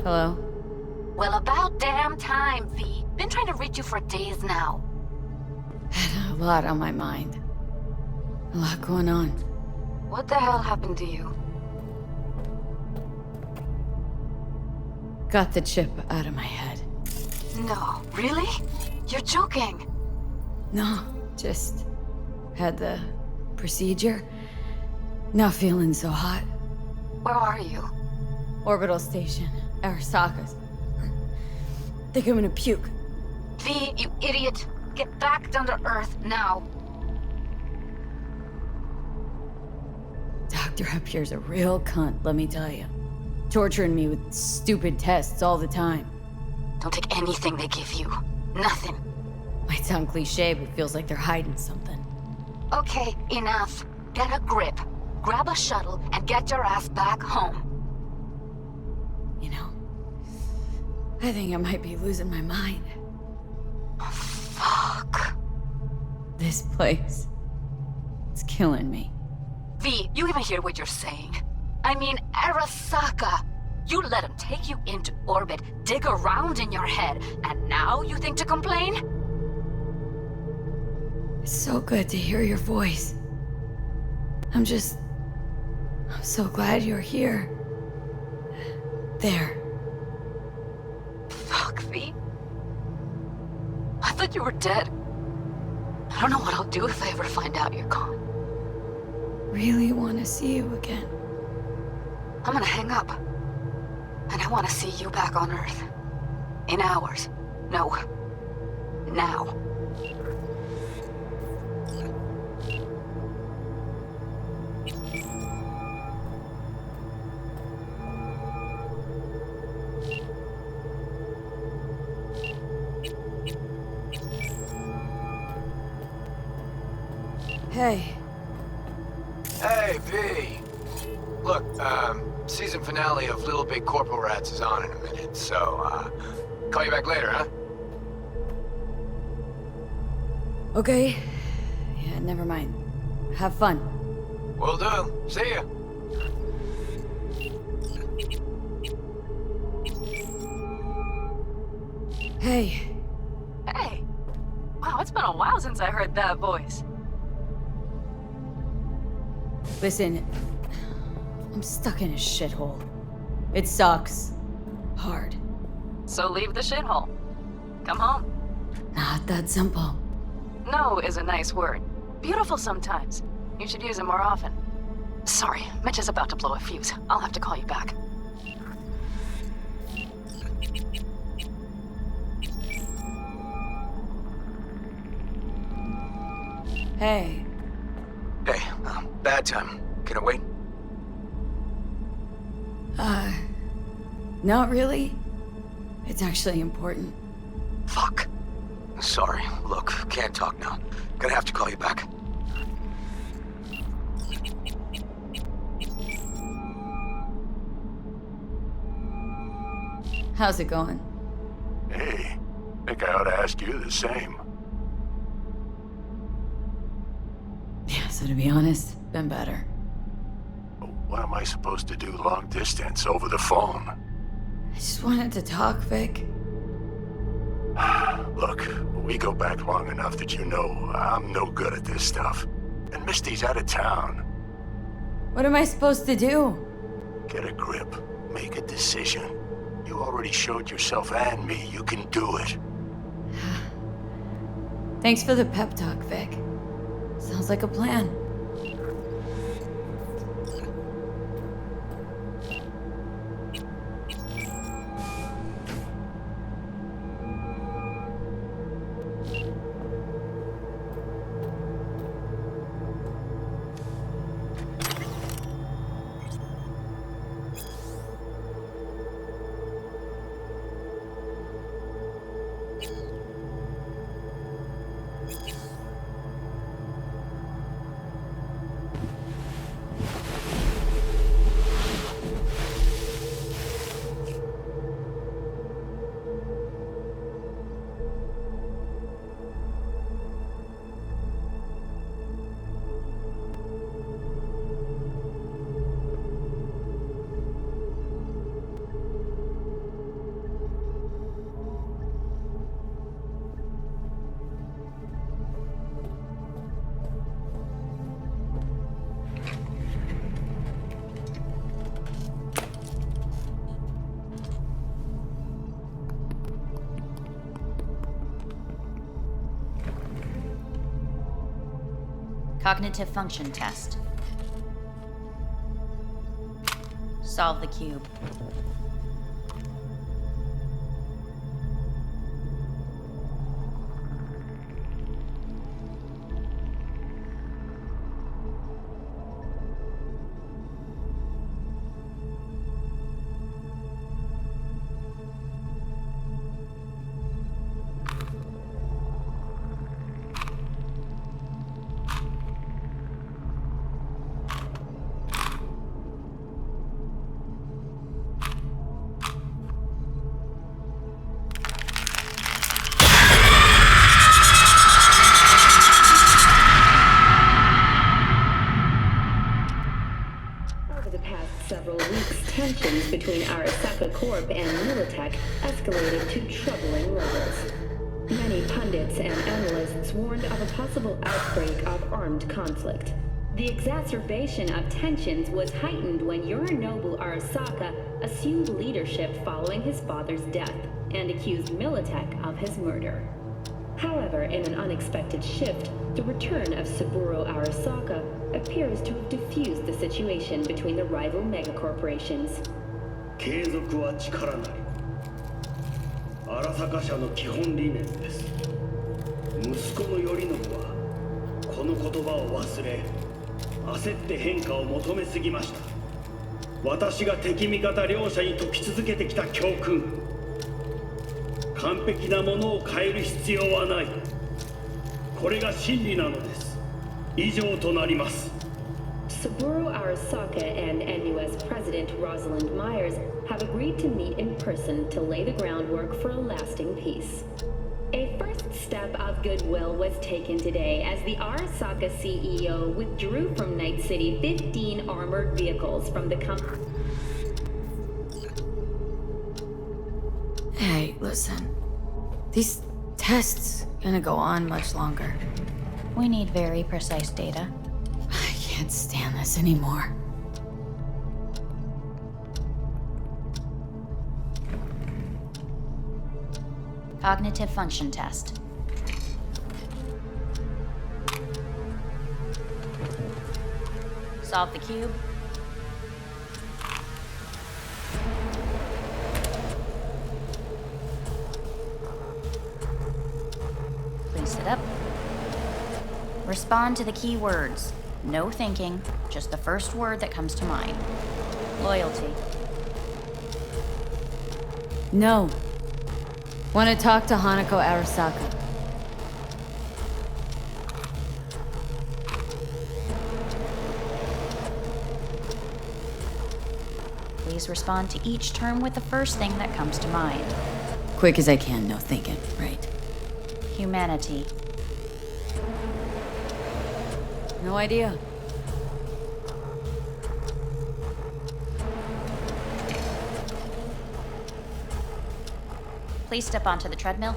Hello?
Well, about damn time, V. Been trying to reach you for days now.
Had a lot on my mind. A lot going on.
What the hell happened to you?
Got the chip out of my head.
No, really? You're joking.
No, just had the procedure. Not feeling so hot.
Where are you?
Orbital station. Arasaka's. Think I'm gonna puke.
V, you idiot. Get back down to Earth now.
Doctor up here's a real cunt, let me tell you. Torturing me with stupid tests all the time.
Don't take anything they give you. Nothing.
Might sound cliche, but feels like they're hiding something.
Okay, enough. Get a grip. Grab a shuttle and get your ass back home.
You know, I think I might be losing my mind.
Fuck.
This place. It's killing me.
V, you even hear what you're saying? I mean, Arasaka. You let him take you into orbit, dig around in your head, and now you think to complain?
It's so good to hear your voice. I'm so glad you're here. There.
Fuck, V. I thought you were dead. I don't know what I'll do if I ever find out you're gone.
Really want to see you again.
I'm gonna hang up. And I want to see you back on Earth. In hours. No. Now.
Hey.
Hey, V. Look, season finale of Little Big Corporal Rats is on in a minute, so, call you back later, huh?
Okay. Yeah, never mind. Have fun.
Will do. See ya.
Hey.
Hey. Wow, it's been a while since I heard that voice.
Listen, I'm stuck in a shithole. It sucks. Hard.
So leave the shithole. Come home.
Not that simple.
No is a nice word. Beautiful sometimes. You should use it more often. Sorry, Mitch is about to blow a fuse. I'll have to call you back.
Hey.
Hey, bad time. Can it wait?
Not really. It's actually important.
Fuck. Sorry. Look, can't talk now. Gonna have to call you back.
How's it going?
Hey, think I ought to ask you the same.
Yeah, so to be honest, been better.
What am I supposed to do long distance over the phone?
I just wanted to talk, Vic.
Look, we go back long enough that you know I'm no good at this stuff. And Misty's out of town.
What am I supposed to do?
Get a grip. Make a decision. You already showed yourself and me you can do it.
Thanks for the pep talk, Vic. Sounds like a plan.
Cognitive function test. Solve the cube.
Tensions between Arasaka Corp and Militech escalated to troubling levels. Many pundits and analysts warned of a possible outbreak of armed conflict. The exacerbation of tensions was heightened when Yorinobu Arasaka assumed leadership following his father's death and accused Militech of his murder. However, in an unexpected shift, the return of Saburo Arasaka appears to have diffused the situation between the rival megacorporations.
継続は力なり。荒坂社の基本理念です。息子の頼信はこの言葉を忘れ、焦って変化を求めすぎました。私が敵味方両者に説き続けてきた教訓。完璧なものを変える必要はない。これが真理なのです。以上となります。
Saburo Arasaka and NUS President Rosalind Myers have agreed to meet in person to lay the groundwork for a lasting peace. A first step of goodwill was taken today as the Arasaka CEO withdrew from Night City 15 armored vehicles from the company.
Hey, listen. These tests gonna go on much longer.
We need very precise data.
I can't stand this anymore.
Cognitive function test. Solve the cube. Please sit up. Respond to the key words. No thinking, just the first word that comes to mind. Loyalty.
No. Want to talk to Hanako Arasaka.
Please respond to each term with the first thing that comes to mind.
Quick as I can, no thinking, right?
Humanity.
No idea.
Please step onto the treadmill.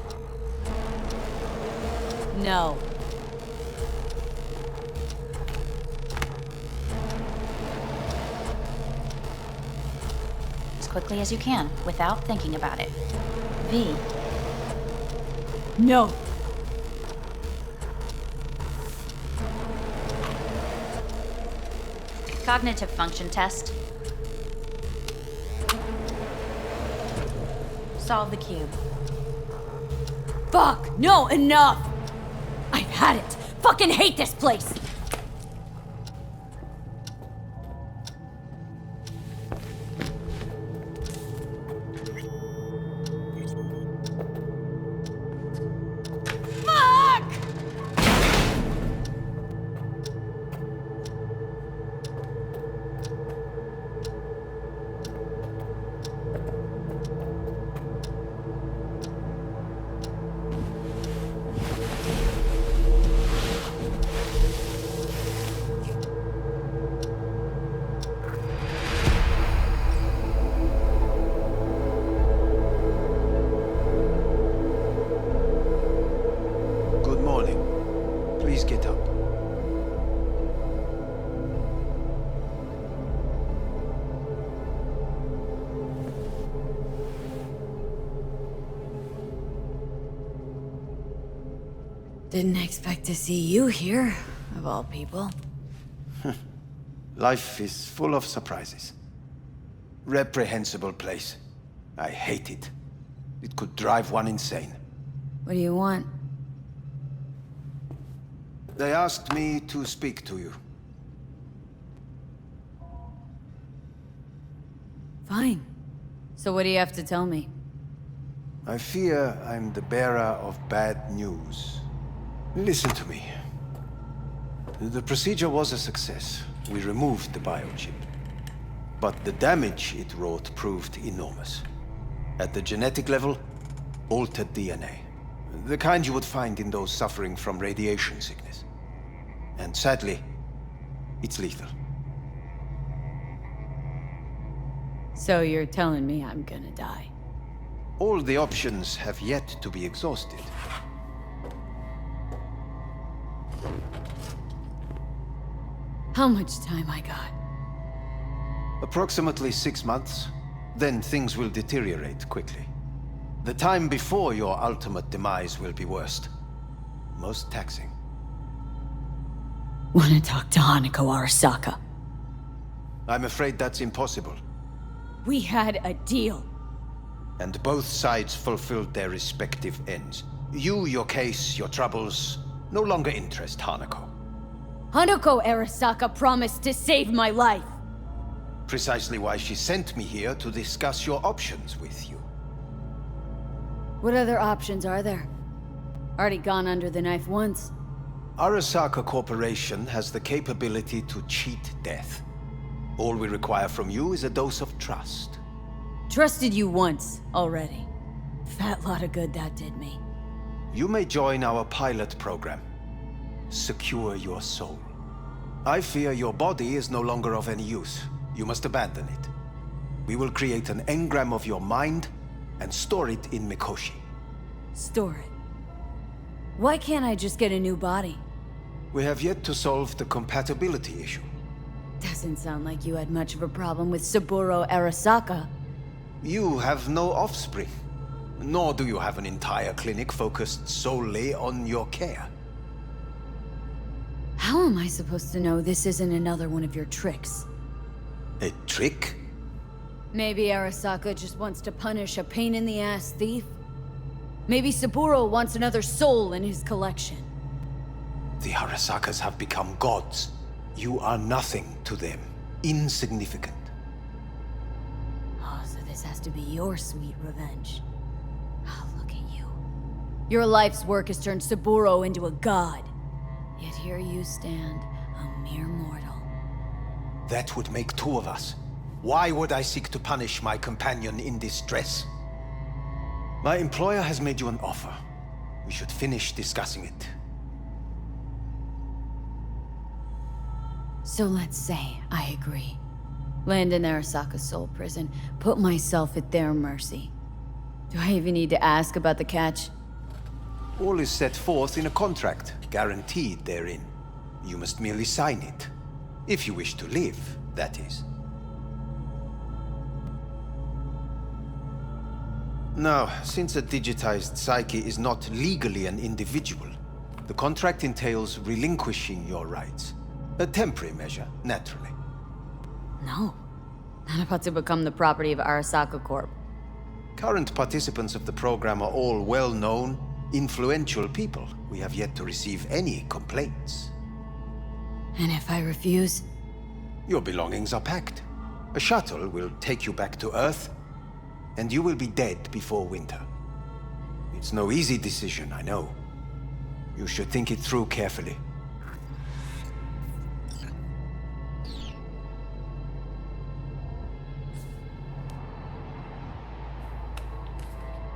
No.
As quickly as you can, without thinking about it. V.
No.
Cognitive function test. Solve the cube.
Fuck! No, enough! I've had it! Fucking hate this place! Didn't expect to see you here, of all people.
Life is full of surprises. Reprehensible place. I hate it. It could drive one insane.
What do you want?
They asked me to speak to you.
Fine. So what do you have to tell me?
I fear I'm the bearer of bad news. Listen to me. The procedure was a success. We removed the biochip. But the damage it wrought proved enormous. At the genetic level, altered DNA. The kind you would find in those suffering from radiation sickness. And sadly, it's lethal.
So you're telling me I'm gonna die?
All the options have yet to be exhausted.
How much time I got?
Approximately 6 months. Then things will deteriorate quickly. The time before your ultimate demise will be worst. Most taxing.
Wanna talk to Hanako Arasaka?
I'm afraid that's impossible.
We had a deal.
And both sides fulfilled their respective ends. You, your case, your troubles, no longer interest Hanako.
Hanako Arasaka promised to save my life.
Precisely why she sent me here to discuss your options with you.
What other options are there? Already gone under the knife once.
Arasaka Corporation has the capability to cheat death. All we require from you is a dose of trust.
Trusted you once, already. Fat lot of good that did me.
You may join our pilot program. Secure your soul. I fear your body is no longer of any use. You must abandon it. We will create an engram of your mind and store it in Mikoshi.
Store it? Why can't I just get a new body?
We have yet to solve the compatibility issue.
Doesn't sound like you had much of a problem with Saburo Arasaka.
You have no offspring. Nor do you have an entire clinic focused solely on your care.
How am I supposed to know this isn't another one of your tricks?
A trick?
Maybe Arasaka just wants to punish a pain-in-the-ass thief? Maybe Saburo wants another soul in his collection.
The Arasakas have become gods. You are nothing to them. Insignificant.
Oh, so this has to be your sweet revenge. Oh, look at you. Your life's work has turned Saburo into a god. Yet here you stand, a mere mortal.
That would make two of us. Why would I seek to punish my companion in distress? My employer has made you an offer. We should finish discussing it.
So let's say I agree. Land in Arasaka's soul prison, put myself at their mercy. Do I even need to ask about the catch?
All is set forth in a contract, guaranteed therein. You must merely sign it. If you wish to live, that is. Now, since a digitized psyche is not legally an individual, the contract entails relinquishing your rights. A temporary measure, naturally.
No. Not about to become the property of Arasaka Corp.
Current participants of the program are all well-known, influential people. We have yet to receive any complaints.
And if I refuse?
Your belongings are packed. A shuttle will take you back to Earth, and you will be dead before winter. It's no easy decision, I know. You should think it through carefully.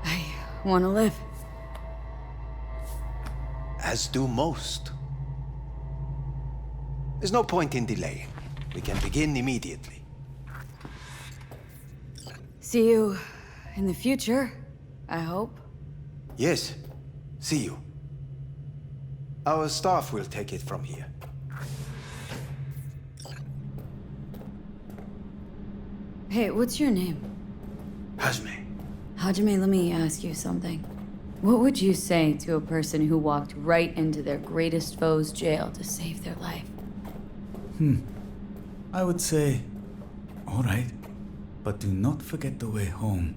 I want to live.
As do most. There's no point in delaying. We can begin immediately.
See you in the future, I hope.
Yes, see you. Our staff will take it from here.
Hey, what's your name?
Hajime.
Hajime, let me ask you something. What would you say to a person who walked right into their greatest foe's jail to save their life?
I would say, all right, but do not forget the way home.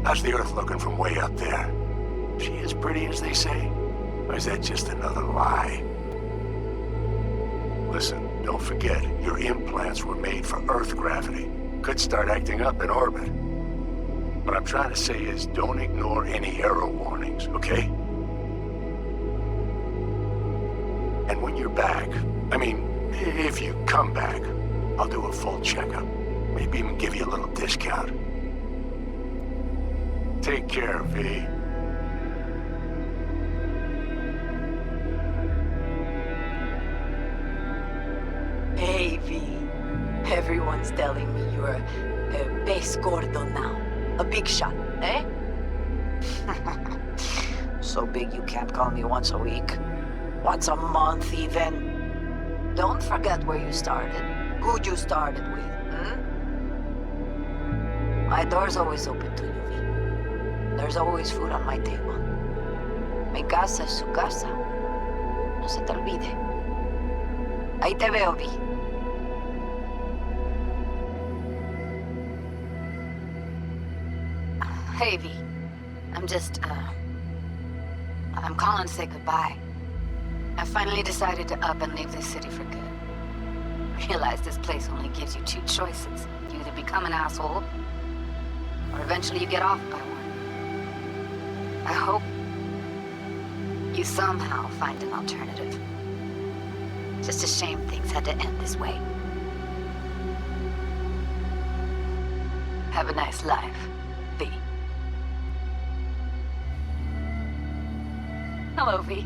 How's the Earth looking from way up there? She as pretty as they say? Or is that just another lie? Listen, don't forget, your implants were made for Earth gravity. Could start acting up in orbit.
What I'm trying to say is don't ignore any error warnings, okay? And when you're back, I mean, if you come back, I'll do a full checkup. Maybe even give you a little discount. Take care, V.
Hey, V. Everyone's telling me you're a pez gordo now. A big shot, eh? So big you can't call me once a week. Once a month, even. Don't forget where you started. Who you started with, My door's always open to you, V. There's always food on my table. Mi casa es su casa. No se te olvide. Ahí te veo, V. Hey, V. I'm calling to say goodbye. I finally decided to up and leave this city for good. Realize this place only gives you two choices. You either become an asshole, or eventually you get off by one. I hope you somehow find an alternative. Just a shame things had to end this way. Have a nice life, V. Hello, V.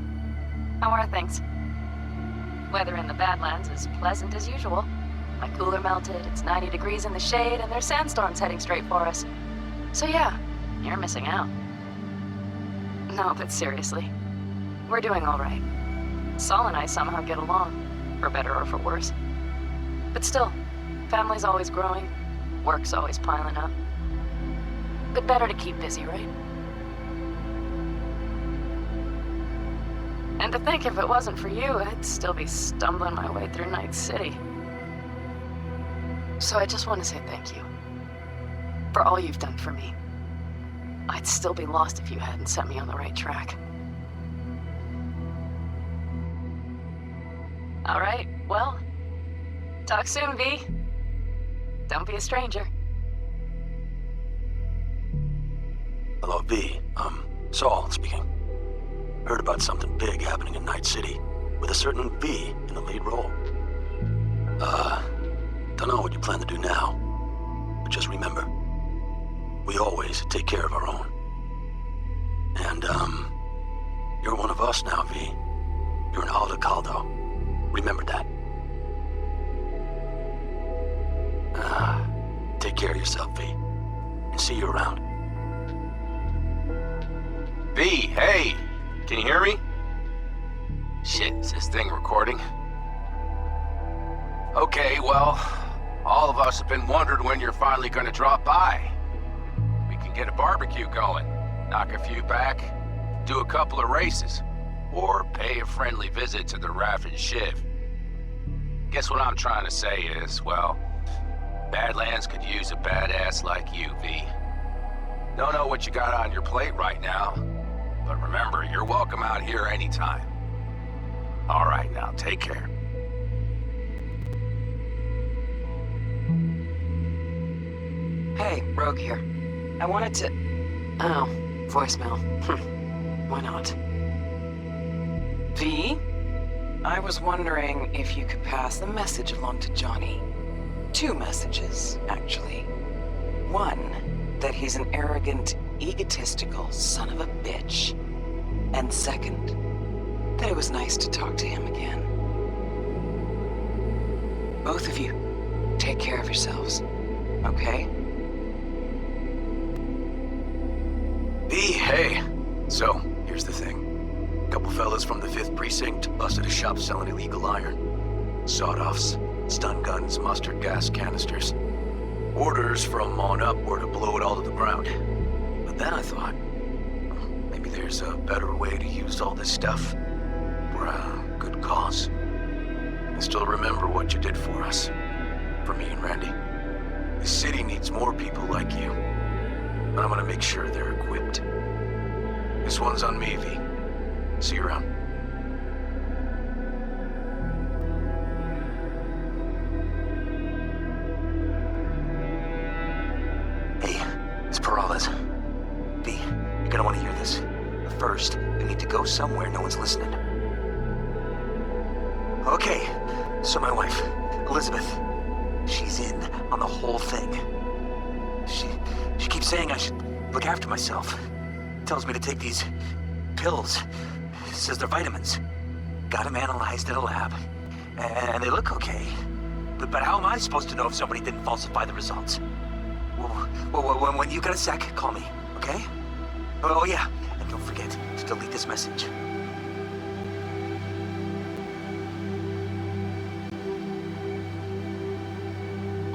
How are things? Weather in the Badlands is pleasant as usual. My cooler melted, it's 90 degrees in the shade, and there's sandstorms heading straight for us. So yeah, you're missing out. No, but seriously, we're doing all right. Saul and I somehow get along, for better or for worse. But still, family's always growing, work's always piling up. But better to keep busy, right? And to think if it wasn't for you, I'd still be stumbling my way through Night City. So I just want to say thank you. For all you've done for me. I'd still be lost if you hadn't set me on the right track. All right, well, talk soon, V. Don't be a stranger.
Hello, V. Saul speaking. Heard about something big happening in Night City, with a certain V in the lead role. Don't know what you plan to do now, but just remember, we always take care of our own. And, you're one of us now, V. You're an Alda Caldo. Remember that. Take care of yourself, V. And see you around.
V, hey! Can you hear me? Shit, is this thing recording? Okay, well, all of us have been wondering when you're finally gonna drop by. We can get a barbecue going, knock a few back, do a couple of races, or pay a friendly visit to the Raff and Shiv. Guess what I'm trying to say is, well, Badlands could use a badass like you, V. Don't know what you got on your plate right now, but remember, you're welcome out here anytime. All right, now, take care.
Hey, Rogue here. I wanted to... Oh, voicemail. Why not? V? I was wondering if you could pass the message along to Johnny. 2 messages, actually. One, that he's an arrogant, egotistical son of a bitch. And second, that it was nice to talk to him again. Both of you, take care of yourselves, okay?
V, hey. So, here's the thing. A couple fellas from the 5th Precinct busted a shop selling illegal iron. Sawed-offs, stun guns, mustard gas canisters. Orders from on up were to blow it all to the ground. But then I thought, maybe there's a better way to use all this stuff for a good cause. I still remember what you did for us. For me and Randy. The city needs more people like you. And I'm gonna make sure they're equipped. This one's on me, V. See you around. Hey, it's Peralez. know somewhere no one's listening. Okay, so my wife, Elizabeth, she's in on the whole thing. She keeps saying I should look after myself. Tells me to take these pills. Says they're vitamins. Got them analyzed in a lab. And they look okay. But how am I supposed to know if somebody didn't falsify the results? Well, when you got a sec, call me, okay? Oh yeah, and don't forget to delete this message.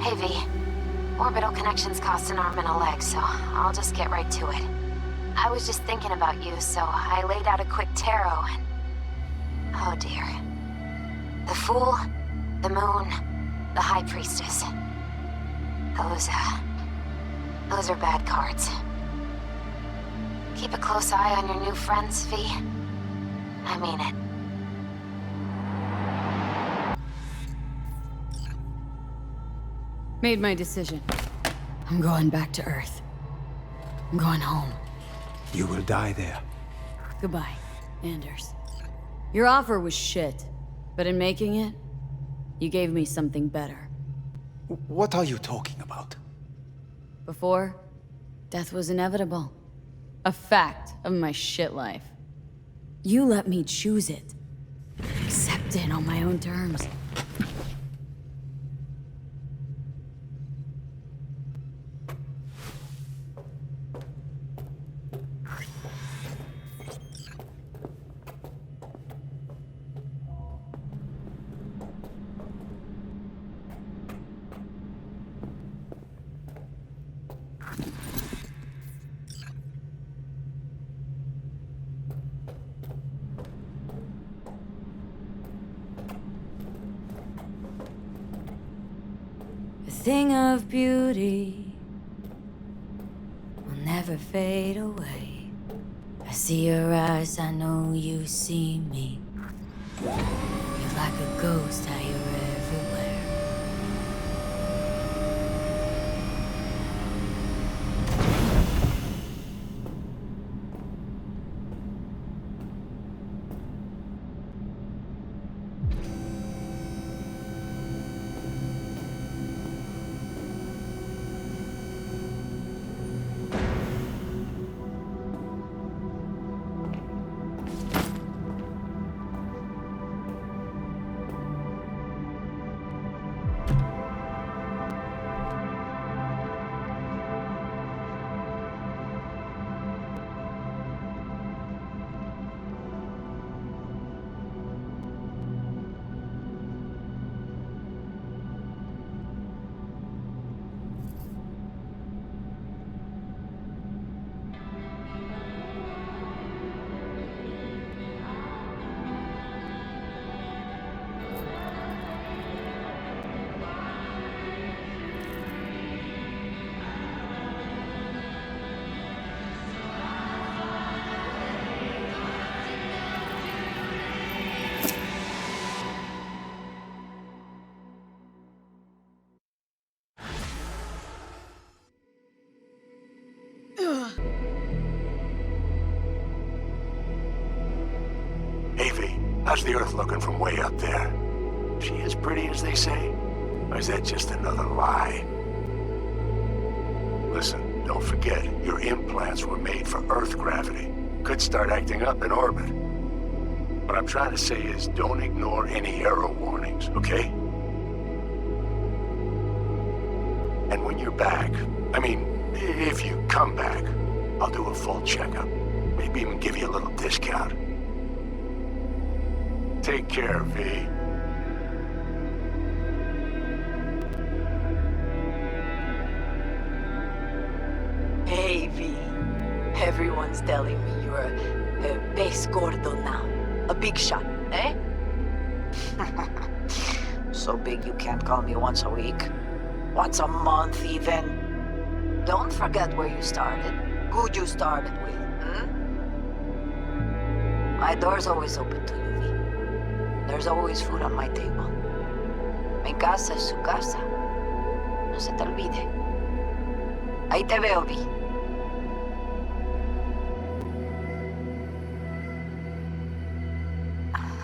Hey, V. Orbital connections cost an arm and a leg, so I'll just get right to it. I was just thinking about you, so I laid out a quick tarot and... Oh dear. The Fool, the Moon, the High Priestess. Those are bad cards. Keep a close eye on your new friends, V. I mean it.
Made my decision. I'm going back to Earth. I'm going home.
You will die there.
Goodbye, Anders. Your offer was shit, but in making it, you gave me something better.
What are you talking about?
Before, death was inevitable. A fact of my shit life. You let me choose it. Accept it on my own terms. Thing of beauty will never fade away. I see your eyes, I know you see me. You're like a ghost, how you're everywhere.
How's the Earth looking from way up there? She as pretty as they say? Or is that just another lie? Listen, don't forget, your implants were made for Earth gravity. Could start acting up in orbit. What I'm trying to say is don't ignore any error warnings, okay? And when you're back, I mean, if you come back, I'll do a full checkup. Maybe even give you a little discount. Take care, V.
Hey, V. Everyone's telling me you're a pez gordo now. A big shot, eh? So big you can't call me once a week. Once a month, even. Don't forget where you started. Who you started with, My door's always open to you, V. There's always food on my table. Mi casa es su casa. No se te olvide. Ahí te veo, Vi.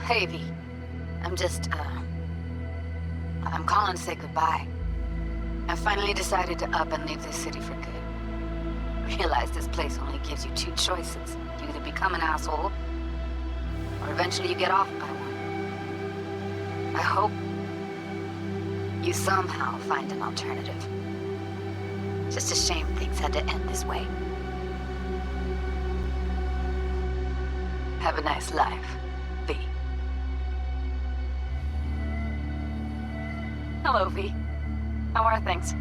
Hey, V. I'm just, I'm calling to say goodbye. I finally decided to up and leave this city for good. Realize this place only gives you two choices. You either become an asshole, or eventually you get off by one. I hope you somehow find an alternative. Just a shame things had to end this way. Have a nice life, V.
Hello, V. How are things?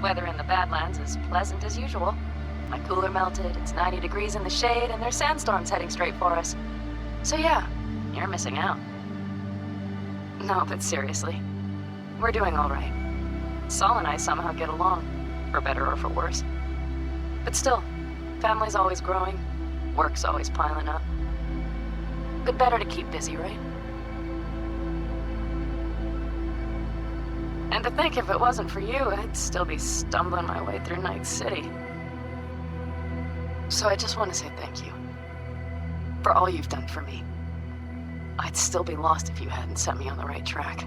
Weather in the Badlands is pleasant as usual. My cooler melted, it's 90 degrees in the shade, and there's sandstorms heading straight for us. So yeah, you're missing out. No, but seriously, we're doing all right. Saul and I somehow get along, for better or for worse. But still, family's always growing, work's always piling up. But better to keep busy, right? And to think if it wasn't for you, I'd still be stumbling my way through Night City. So I just want to say thank you. For all you've done for me. I'd still be lost if you hadn't set me on the right track.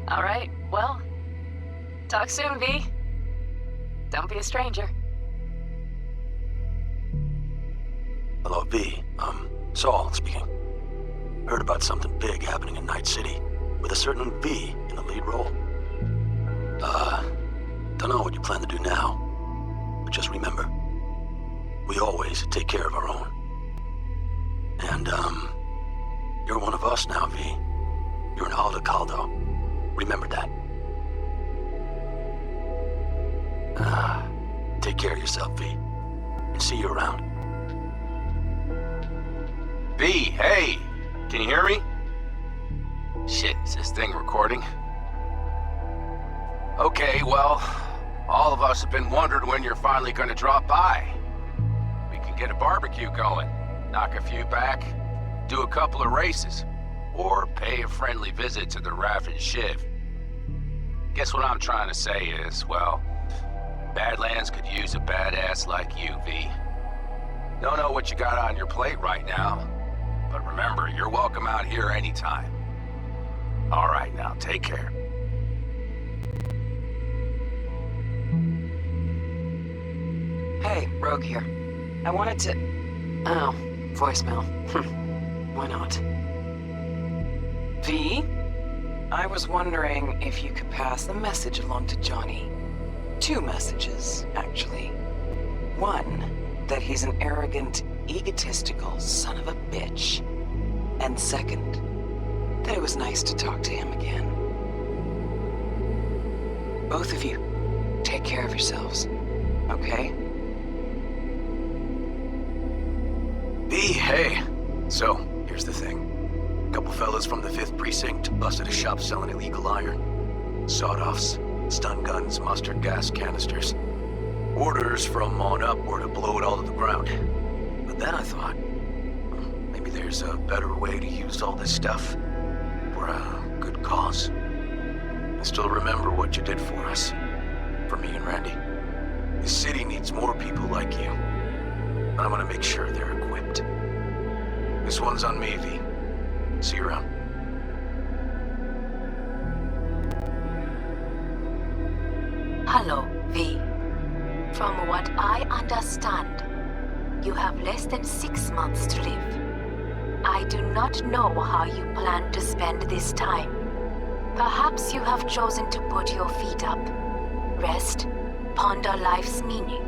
Alright, well, talk soon, V. Don't be a stranger.
Hello, V. Saul speaking. Heard about something big happening in Night City, with a certain V in the lead role. Don't know what you plan to do now, but just remember, we always take care of our own. And, you're one of us now, V. You're an Aldecaldo. Remember that. Take care of yourself, V. And see you around.
V, hey! Can you hear me? Shit, is this thing recording? Okay, well, all of us have been wondering when you're finally gonna drop by. We can get a barbecue going, knock a few back, do a couple of races, or pay a friendly visit to the Raff and Shiv. Guess what I'm trying to say is, well, Badlands could use a badass like you, V. Don't know what you got on your plate right now, but remember, you're welcome out here anytime. All right, now, take care.
Hey, Rogue here. I wanted to... Oh, voicemail. Why not? V? I was wondering if you could pass the message along to Johnny. 2 messages, actually. One, that he's an arrogant, egotistical son of a bitch. And second, that it was nice to talk to him again. Both of you, take care of yourselves, okay?
V, hey. So, here's the thing. A couple fellas from the 5th Precinct busted a shop selling illegal iron. Sawed-offs, stun guns, mustard gas canisters. Orders from on up were to blow it all to the ground. But then I thought, maybe there's a better way to use all this stuff for a good cause. I still remember what you did for us. For me and Randy. The city needs more people like you. And I'm gonna make sure they're equipped. This one's on me, V. See you around.
Hello, V. From what I understand, you have less than 6 months to live. I do not know how you plan to spend this time. Perhaps you have chosen to put your feet up, rest, ponder life's meaning.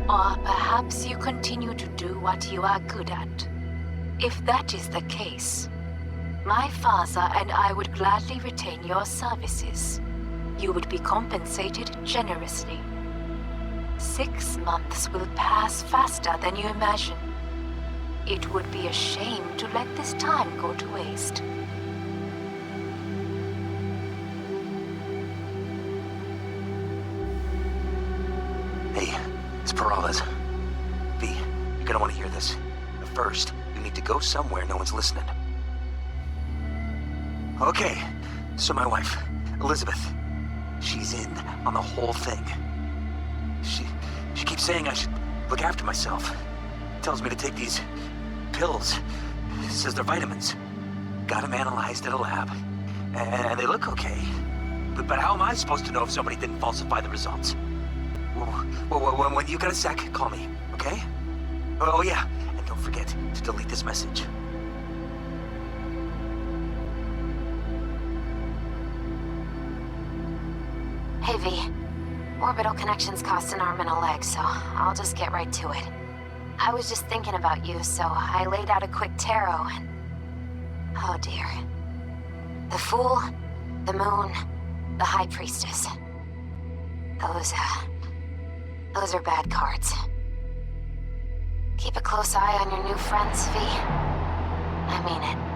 Or perhaps you continue to do what you are good at. If that is the case, my father and I would gladly retain your services. You would be compensated generously. 6 months will pass faster than you imagine. It would be a shame to let this time go to waste.
Hey, it's Peralez. V, you're gonna want to hear this. But first, you need to go somewhere no one's listening. Okay, so my wife, Elizabeth, she's in on the whole thing. She keeps saying I should look after myself. tells me to take these pills. Says they're vitamins. Got them analyzed at a lab. And they look okay. But how am I supposed to know if somebody didn't falsify the results? Well, when you got a sec, call me, okay? Oh yeah, and don't forget to delete this message.
Hey V, orbital connections cost an arm and a leg, so I'll just get right to it. I was just thinking about you, so I laid out a quick tarot and... oh dear. The Fool, the Moon, the High Priestess. Those are bad cards. Keep a close eye on your new friends, V. I mean it.